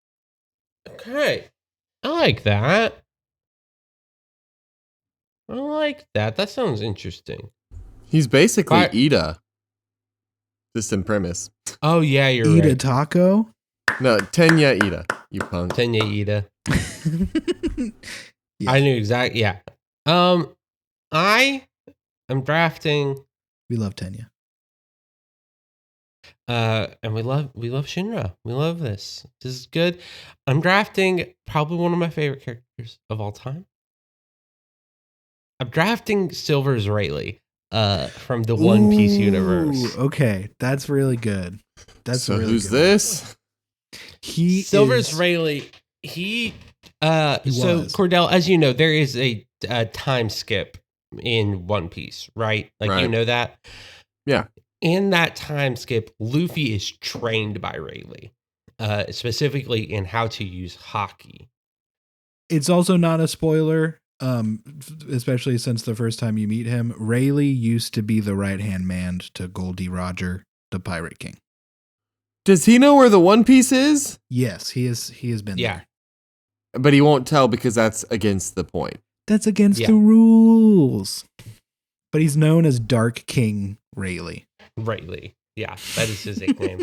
Okay. I like that. I like that. That sounds interesting. He's basically Fire- Ida. Just in premise. Oh, yeah, you're Eat a right. taco. No, Tenya Ida. You punk. Tenya Ida. Yeah. I knew exactly. Yeah. I am drafting. We love Tenya. And we love Shinra. We love this. This is good. I'm drafting probably one of my favorite characters of all time. I'm drafting Silver's Rayleigh from the One Piece universe. Okay, that's really good. That's So really who's good. this? He Silver's is, Rayleigh. He He so was. Cordell, as you know, there is a time skip in One Piece, right? Like you Right. know that. Yeah. In that time skip, Luffy is trained by Rayleigh, specifically in how to use hockey. It's also not a spoiler, especially since the first time you meet him. Rayleigh used to be the right-hand man to Goldie Roger, the Pirate King. Does he know where the One Piece is? Yes, he has been Yeah. there. But he won't tell because that's against the point. That's against Yeah. the rules. But he's known as Dark King Rayleigh. Rayleigh. Yeah, that is his nickname.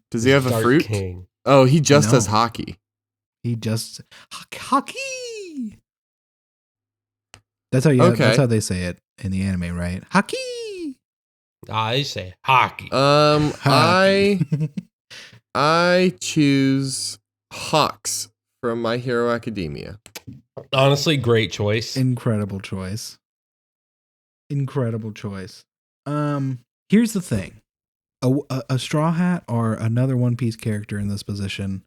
Does he have a Dark fruit? King. Oh, he just No. does hockey. He just hockey. That's how Okay. that's how they say it in the anime, right? Hockey. I say hockey. I choose Hawks from My Hero Academia. Honestly, great choice. Incredible choice. Incredible choice. Here's the thing. A Straw Hat or another One Piece character in this position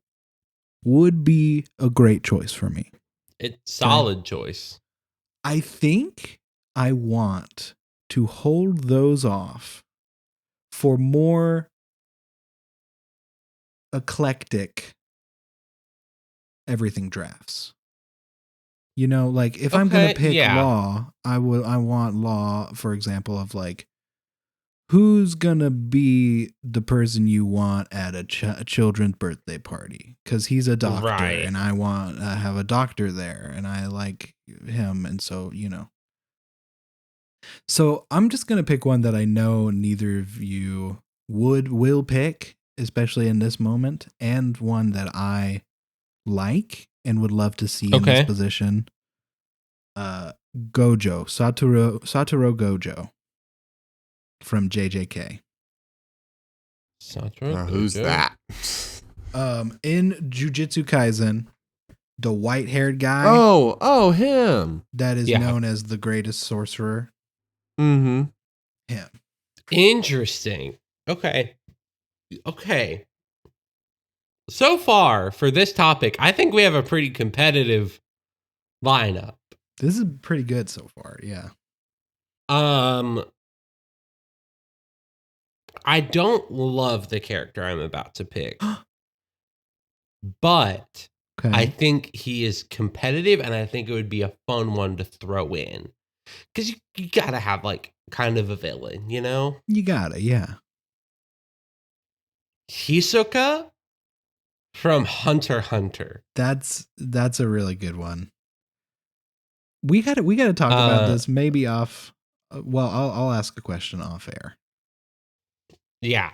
would be a great choice for me. It's solid choice. I think I want to hold those off for more eclectic everything drafts. You know, like if I'm gonna Okay, pick yeah. Law, I want Law, for example, of like who's gonna be the person you want at a children's birthday party, because he's a doctor, Right. and I want to have a doctor there, and I like him, and so So I'm just gonna pick one that I know neither of you will pick, especially in this moment, and one that I like and would love to see in Okay. this position. Gojo, Satoru Gojo from JJK. Satoru Who's Gojo. that? In Jujutsu Kaisen, the white-haired guy Oh, him. that is Yeah. known as the greatest sorcerer. Mm-hmm. Him. Interesting. Okay. So far for this topic, I think we have a pretty competitive lineup. This is pretty good so far. Yeah. I don't love the character I'm about to pick, but Okay. I think he is competitive, and I think it would be a fun one to throw in. Because you gotta have, like, kind of a villain, you know? You gotta, yeah. Hisoka from Hunter x Hunter. That's a really good one. We gotta talk about this maybe off. Well, I'll ask a question off air. Yeah.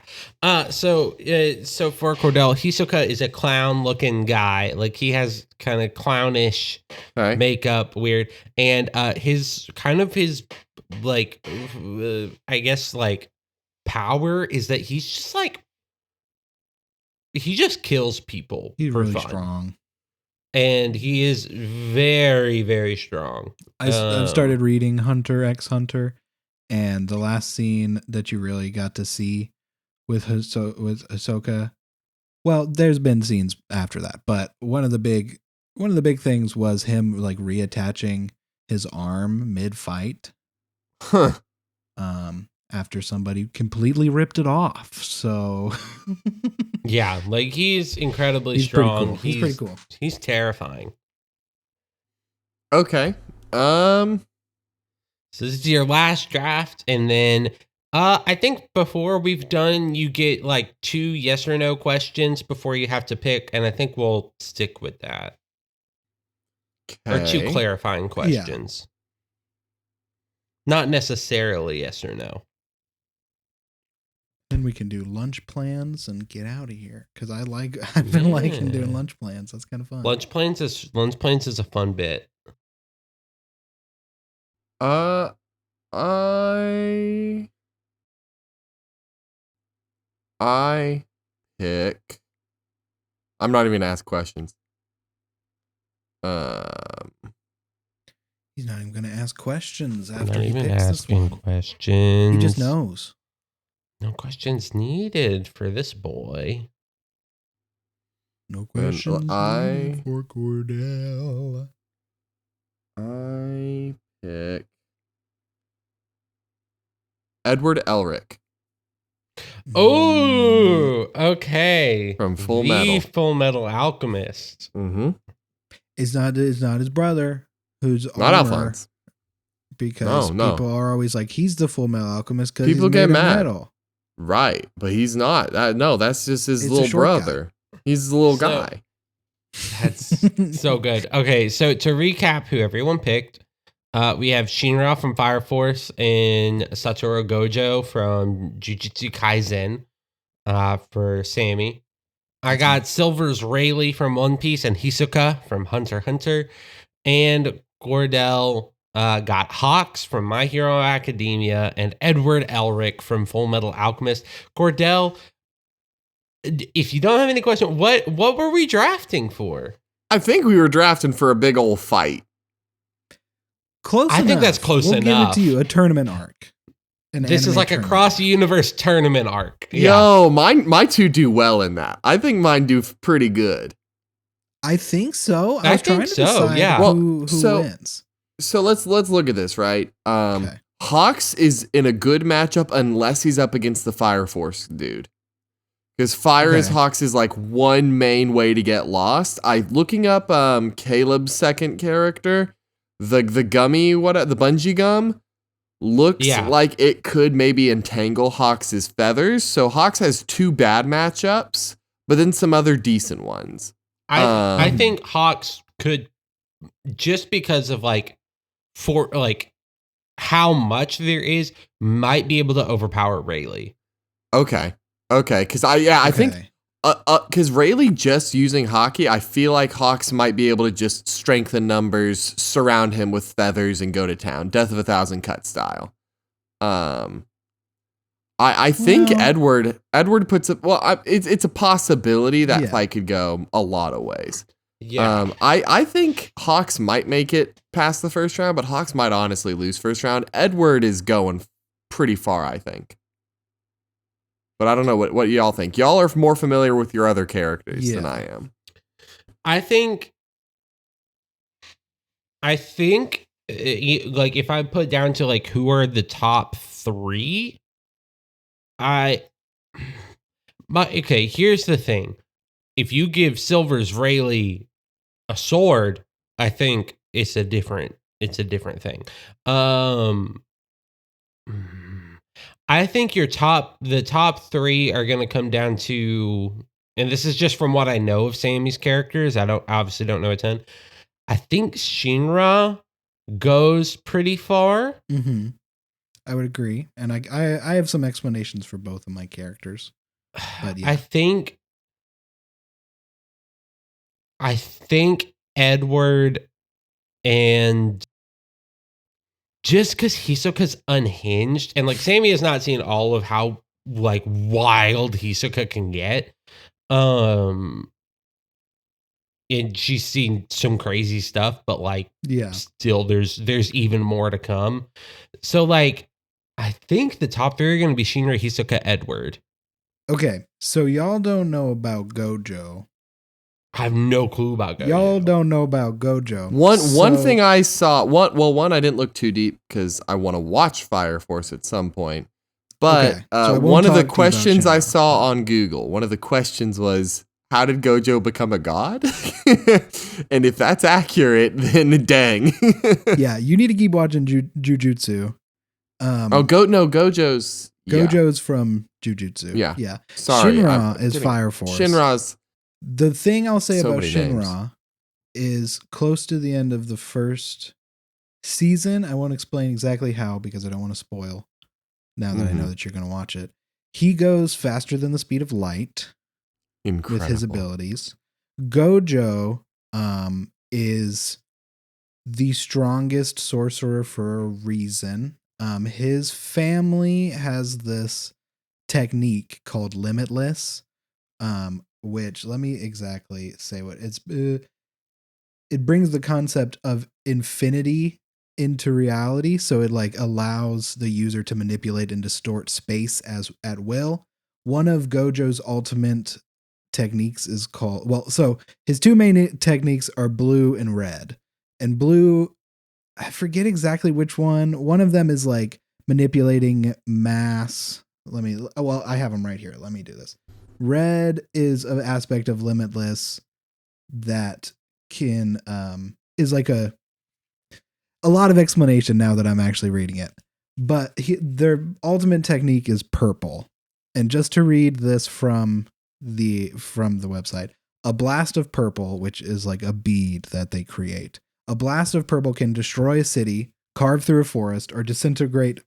So for Cordell, Hisoka is a clown-looking guy. Like, he has kind of clownish Okay. makeup, weird, and his like, I guess, like, power is that he's just like, he just kills people. He's for really fun. strong. And he is very, very strong. I've started reading Hunter x Hunter, and the last scene that you really got to see with Hisoka Well, there's been scenes after that, but one of the big things was him like reattaching his arm mid-fight. Huh. After somebody completely ripped it off. So Yeah, like he's incredibly he's pretty strong. cool. He's pretty cool. He's terrifying. Okay. So this is your last draft, and then I think before we've done, you get like 2 yes or no questions before you have to pick, and I think we'll stick with that. Or 2 Okay. clarifying questions. Not necessarily yes or no. Then we can do lunch plans and get out of here. Because I've been liking doing lunch plans. That's kind of fun. Lunch plans is a fun bit. I pick. I'm not even gonna ask questions. He's not even going to ask questions I'm after not he even picks this asking one. questions. He just knows. No questions needed for this boy. No questions I- needed for Cordell. I pick Edward Elric Oh, okay. from Full the Metal. Full Metal Alchemist. Mm-hmm. It's not his brother who's Not armor, Alphonse. because No. people are always like, he's the Full Metal Alchemist because People he's get made of mad. metal. Right, but he's not. No, that's just his It's a little short guy. brother. He's the little So- guy. That's so good. Okay, so to recap who everyone picked, we have Shinra from Fire Force and Satoru Gojo from Jujutsu Kaisen for Sammy. I got Silver's Rayleigh from One Piece and Hisoka from Hunter x Hunter. And Gordell got Hawks from My Hero Academia and Edward Elric from Full Metal Alchemist. Gordell, if you don't have any question, what were we drafting for? I think we were drafting for a big old fight. Close I think enough. that's close we'll enough. give it to you, a tournament arc. This is like a cross-universe tournament arc. Yo, my 2 do well in that. I think mine do pretty good. I think so. I I was trying think to so, decide yeah. who So- wins. So let's look at this, right? Okay. Hawks is in a good matchup unless he's up against the Fire Force dude. Because Fire is Okay. Hawks is like one main way to get lost. Looking up Caleb's second character, the gummy, the bungee gum, looks Yeah. like it could maybe entangle Hawks' feathers. So Hawks has 2 bad matchups, but then some other decent ones. I think Hawks could, just because of how much there is, might be able to overpower Rayleigh. Okay. Because I think because Rayleigh just using hockey, I feel like Hawks might be able to just strengthen numbers, surround him with feathers, and go to town. Death of a Thousand Cut style. I think Well- Edward puts it. Well, it's a possibility that Yeah. fight could go a lot of ways. Yeah. I think Hawks might make it past the first round, but Hawks might honestly lose first round. Edward is going pretty far, I think. But I don't know what y'all think. Y'all are more familiar with your other characters than Yeah. I am. I think like if I put down to like who are the top 3, okay, here's the thing. If you give Silver's Rayleigh a sword, I think it's a different thing. I think the top 3 are going to come down to, and this is just from what I know of Sammy's characters. I obviously don't know a ton. I think Shinra goes pretty far. Mm-hmm. I would agree, and I have some explanations for both of my characters. But yeah. I think Edward, and just because Hisoka's unhinged, and like Sammy has not seen all of how like wild Hisoka can get. And she's seen some crazy stuff, but like Yeah. still there's even more to come. So like I think the top 3 are gonna be Shinra, Hisoka, Edward. Okay. So y'all don't know about Gojo. I have no clue about Gojo. Y'all don't know about Gojo. One thing I saw, one I didn't look too deep because I want to watch Fire Force at some point. But Okay, so I won't one of the talk to you about questions I Shinra. saw on Google, one of the questions was, how did Gojo become a god? And if that's accurate, then dang. Yeah, you need to keep watching Jujutsu. Gojo's. Yeah. Gojo's from Jujutsu. Yeah. Yeah. Sorry. Shinra I'm is getting- Fire Force. Shinra's. The thing I'll say So about many names. Shinra is close to the end of the first season. I won't explain exactly how because I don't want to spoil now that I know that you're going to watch it. He goes faster than the speed of light Incredible. with his abilities. Gojo is the strongest sorcerer for a reason. His family has this technique called Limitless, which let me exactly say what it's. It brings the concept of infinity into reality, so it like allows the user to manipulate and distort space as at will. One of Gojo's ultimate techniques is called so his two main techniques are blue and red. And blue, I forget exactly which one. One of them is like manipulating mass. I have them right here. Let me do this. Red is an aspect of Limitless that can is like a lot of explanation now that I'm actually reading it. But their ultimate technique is purple. And just to read this from the website, a blast of purple, which is like a bead that they create. A blast of purple can destroy a city, carve through a forest, or disintegrate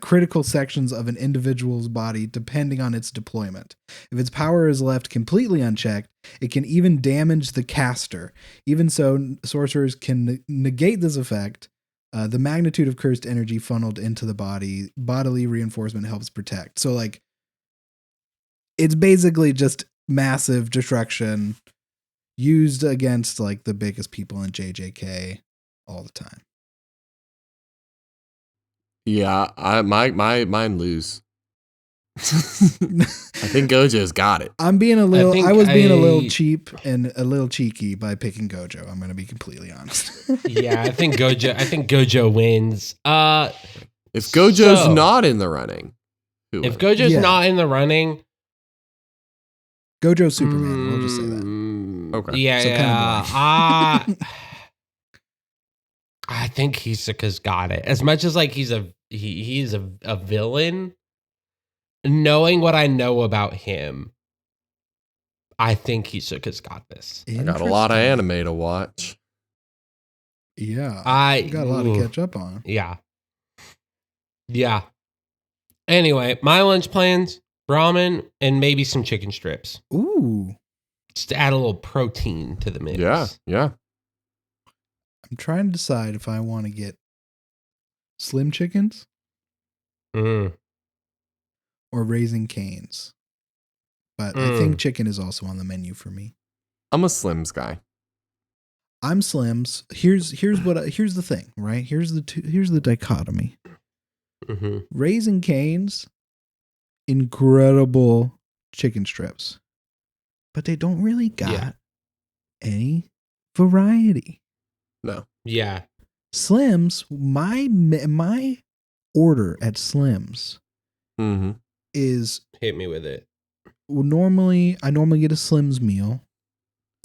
critical sections of an individual's body depending on its deployment. If its power is left completely unchecked, it can even damage the caster. Even so, sorcerers can negate this effect. The magnitude of cursed energy funneled into the bodily reinforcement helps protect. So like, it's basically just massive destruction used against like the biggest people in JJK all the time. Yeah, mine lose. I think Gojo's got it. I'm being a little. think I was being a little I- cheap and a little cheeky by picking Gojo. I'm going to be completely honest. Yeah, I think Gojo wins. If Gojo's So- not in the running, who If wins? Gojo's Yeah. not in the running, Gojo's Superman. We'll just say that. Okay. Yeah, So kinda yeah. boring. I think Hisoka's got it. As much as like he's a villain, knowing what I know about him, I think Hisoka's got this. I got a lot of Interesting. anime to watch. Yeah, you got a lot to catch up on. Yeah. Yeah. Anyway, my lunch plans, ramen and maybe some chicken strips. Ooh, Just to add a little protein to the mix. Yeah. I'm trying to decide if I want to get Slim Chickens Mm. or Raising Canes. But I Mm. think chicken is also on the menu for me. I'm a Slims guy. I'm Slims. Here's the thing, right? Here's the dichotomy. Hmm. Raising Cane's, incredible chicken strips, but they don't really got Yeah. any variety. No. Yeah. Slims, my order at Slims Mm-hmm. is Hit me with it. I normally get a Slims meal,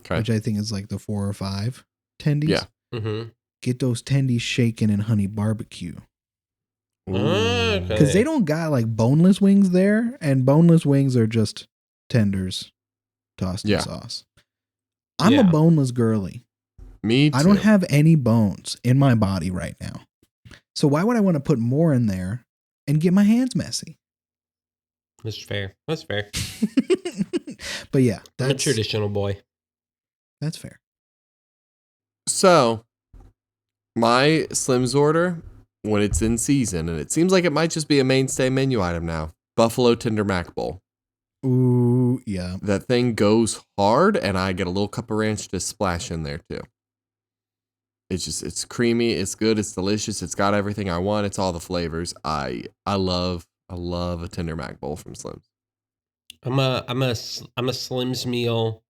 Okay. which I think is like the 4 or 5 tendies. Yeah. Mm-hmm. Get those tendies shaken in honey barbecue. Okay. Because they don't got like boneless wings there, and boneless wings are just tenders tossed Yeah. in sauce. I'm Yeah. a boneless girly. Me too. I don't have any bones in my body right now. So why would I want to put more in there and get my hands messy? That's fair. That's fair. But yeah, I'm a that's traditional boy. That's fair. So, my Slims order, when it's in season, and it seems like it might just be a mainstay menu item now, Buffalo Tender Mac Bowl. Ooh, yeah. That thing goes hard, and I get a little cup of ranch to splash in there too. It's creamy, it's good, it's delicious, it's got everything I want, it's all the flavors. I love a Tender Mac Bowl from Slims. I'm a Slims meal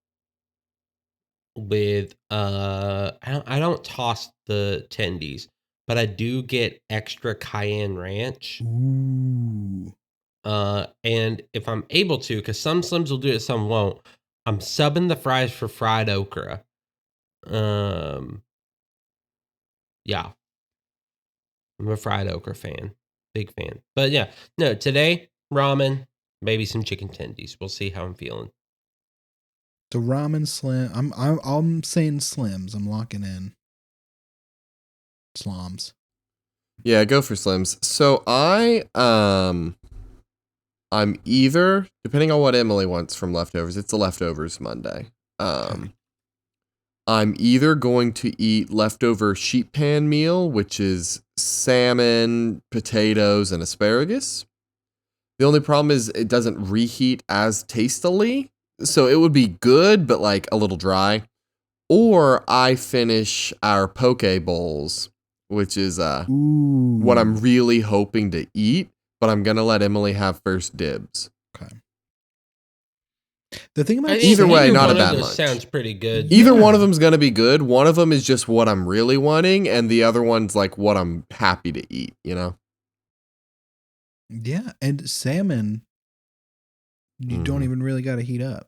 with I don't toss the tendies, but I do get extra cayenne ranch. Ooh. And if I'm able to, because some Slims will do it, some won't, I'm subbing the fries for fried okra. Yeah. I'm a fried okra fan. Big fan. But yeah, no, today, ramen, maybe some chicken tendies. We'll see how I'm feeling. So ramen slim. I'm saying Slims. I'm locking in. Sloms. Yeah, go for Slims. So I'm either, depending on what Emily wants from leftovers, it's a leftovers Monday. I'm either going to eat leftover sheet pan meal, which is salmon, potatoes, and asparagus. The only problem is it doesn't reheat as tastily, so it would be good, but like a little dry. Or I finish our poke bowls, which is Ooh. what I'm really hoping to eat, but I'm going to let Emily have first dibs. Okay. The thing about I think Either way, not one a of bad those much. sounds pretty good. Either Yeah. one of them's going to be good. One of them is just what I'm really wanting, and the other one's like what I'm happy to eat, you know? Yeah, and salmon, you don't even really got to heat up.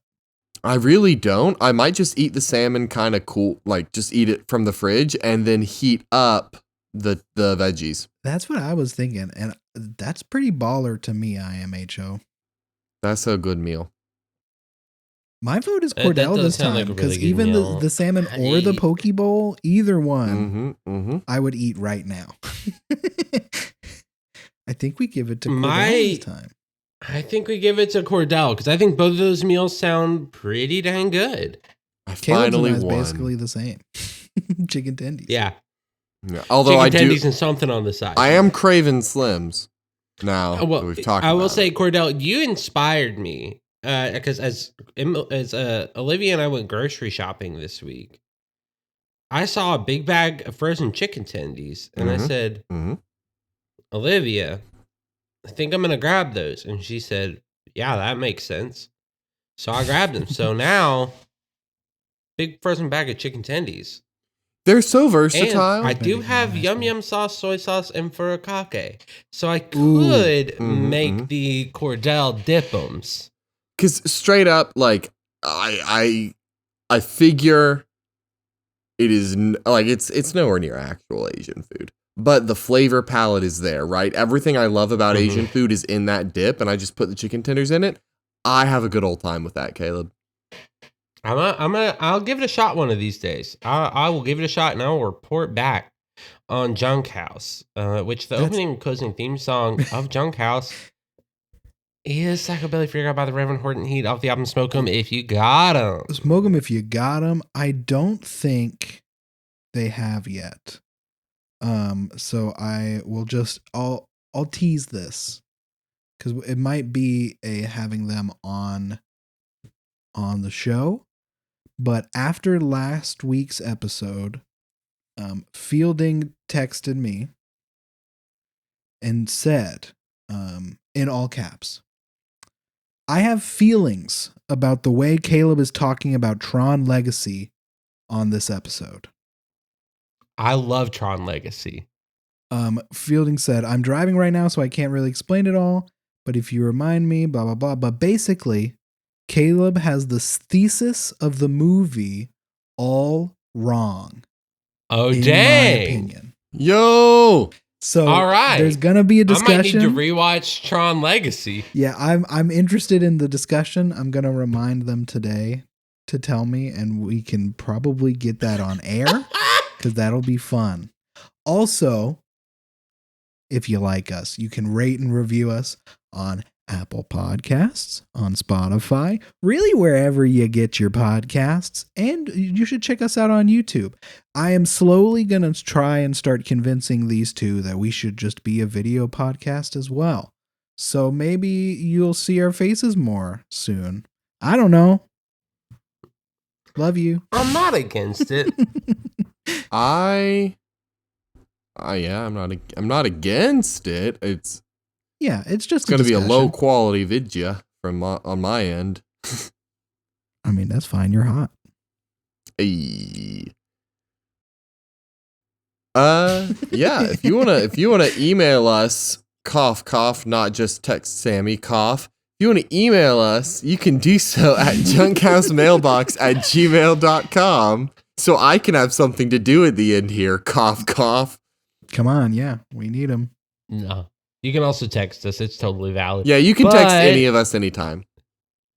I really don't. I might just eat the salmon kind of cool, like just eat it from the fridge and then heat up the veggies. That's what I was thinking, and that's pretty baller to me, IMHO. That's a good meal. My vote is That Cordell does this sound like time a really because good even meal. the salmon or the poke bowl, either one, I would eat right now. I think we give it to Cordell this time. I think we give it to Cordell because I think both of those meals sound pretty dang good. I Caleb's finally and I's won. basically the same. Chicken tendies. Yeah. Yeah. Although Chicken tendies and something on the side. I am craving Slims now. Well, that we've talked I will about say, it. Cordell, you inspired me because as Olivia and I went grocery shopping this week, I saw a big bag of frozen chicken tendies, and I said, Olivia, I think I'm going to grab those. And she said, yeah, that makes sense. So I grabbed them. So now, big frozen bag of chicken tendies. They're so And versatile. I do have yum yum sauce, soy sauce, and furikake. So I could make the Cordell dip'ems. Because straight up, like, I figure it is it's nowhere near actual Asian food, but the flavor palette is there, right? Everything I love about Asian food is in that dip, and I just put the chicken tenders in it. I have a good old time with that, Caleb. I'll give it a shot one of these days. I will give it a shot, and I will report back on Junk House, which the opening and closing theme song of Junk House is Psychobilly Figure Out by the Reverend Horton Heat off the album Smoke 'em If You Got 'em. Smoke 'em if you got 'em. I don't think they have yet. So I will just I'll tease this because it might be having them on the show. But after last week's episode, Fielding texted me and said, in all caps, I have feelings about the way Caleb is talking about Tron Legacy on this episode. I love Tron Legacy. Fielding said, I'm driving right now, so I can't really explain it all. But if you remind me, blah, blah, blah. But basically, Caleb has the thesis of the movie all wrong. Oh, in dang. my opinion. Yo! So all right. There's gonna be a discussion. I might need to rewatch Tron Legacy. Yeah, I'm interested in the discussion. I'm gonna remind them today to tell me, and we can probably get that on air because that'll be fun. Also, if you like us, you can rate and review us on Apple Podcasts, on Spotify, really wherever you get your podcasts, and you should check us out on YouTube. I am slowly going to try and start convincing these two that we should just be a video podcast as well. So maybe you'll see our faces more soon. I don't know. Love you. I'm not against it. I'm not against it. It's Yeah, it's just going to be a discussion. low quality vidya from on my end. I mean, that's fine. You're hot. Hey. Yeah, if you wanna email us, cough, cough, not just text Sammy, cough. If you want to email us, you can do so at junkhousemailbox@gmail.com so I can have something to do at the end here, cough, cough. Come on, yeah, we need them. No. You can also text us. It's totally valid. Yeah, you can text But- any of us anytime.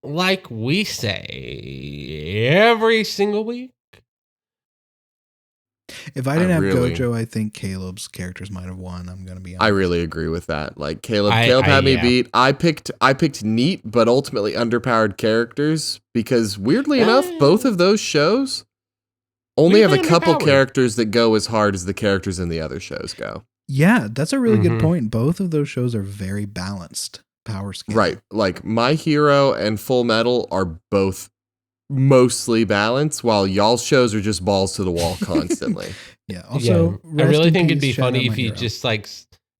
Like we say every single week. If I didn't have really- Gojo, I think Caleb's characters might have won. I'm gonna be honest. I really agree with that. Like Caleb I- had me yeah. beat. I picked neat but ultimately underpowered characters because weirdly enough, both of those shows only have a Weirdly couple underpowered. characters that go as hard as the characters in the other shows go. Yeah, that's a really good Mhm. point. Both of those shows are very balanced power scale. Right. Like My Hero and Full Metal are both mostly balanced, while y'all's shows are just balls to the wall constantly. Yeah. Also, I rest really in think it'd peace, be shout out funny My if you Hero. just like.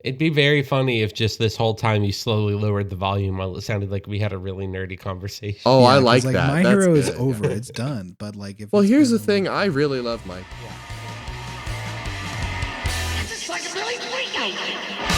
It'd be very funny if just this whole time you slowly lowered the volume while it sounded like we had a really nerdy conversation. Oh, I 'cause, like that. My That's Hero is good. over. It's done. But like, if Well, it's here's the been thing. over- I really love My. This is like a Billy Freakout.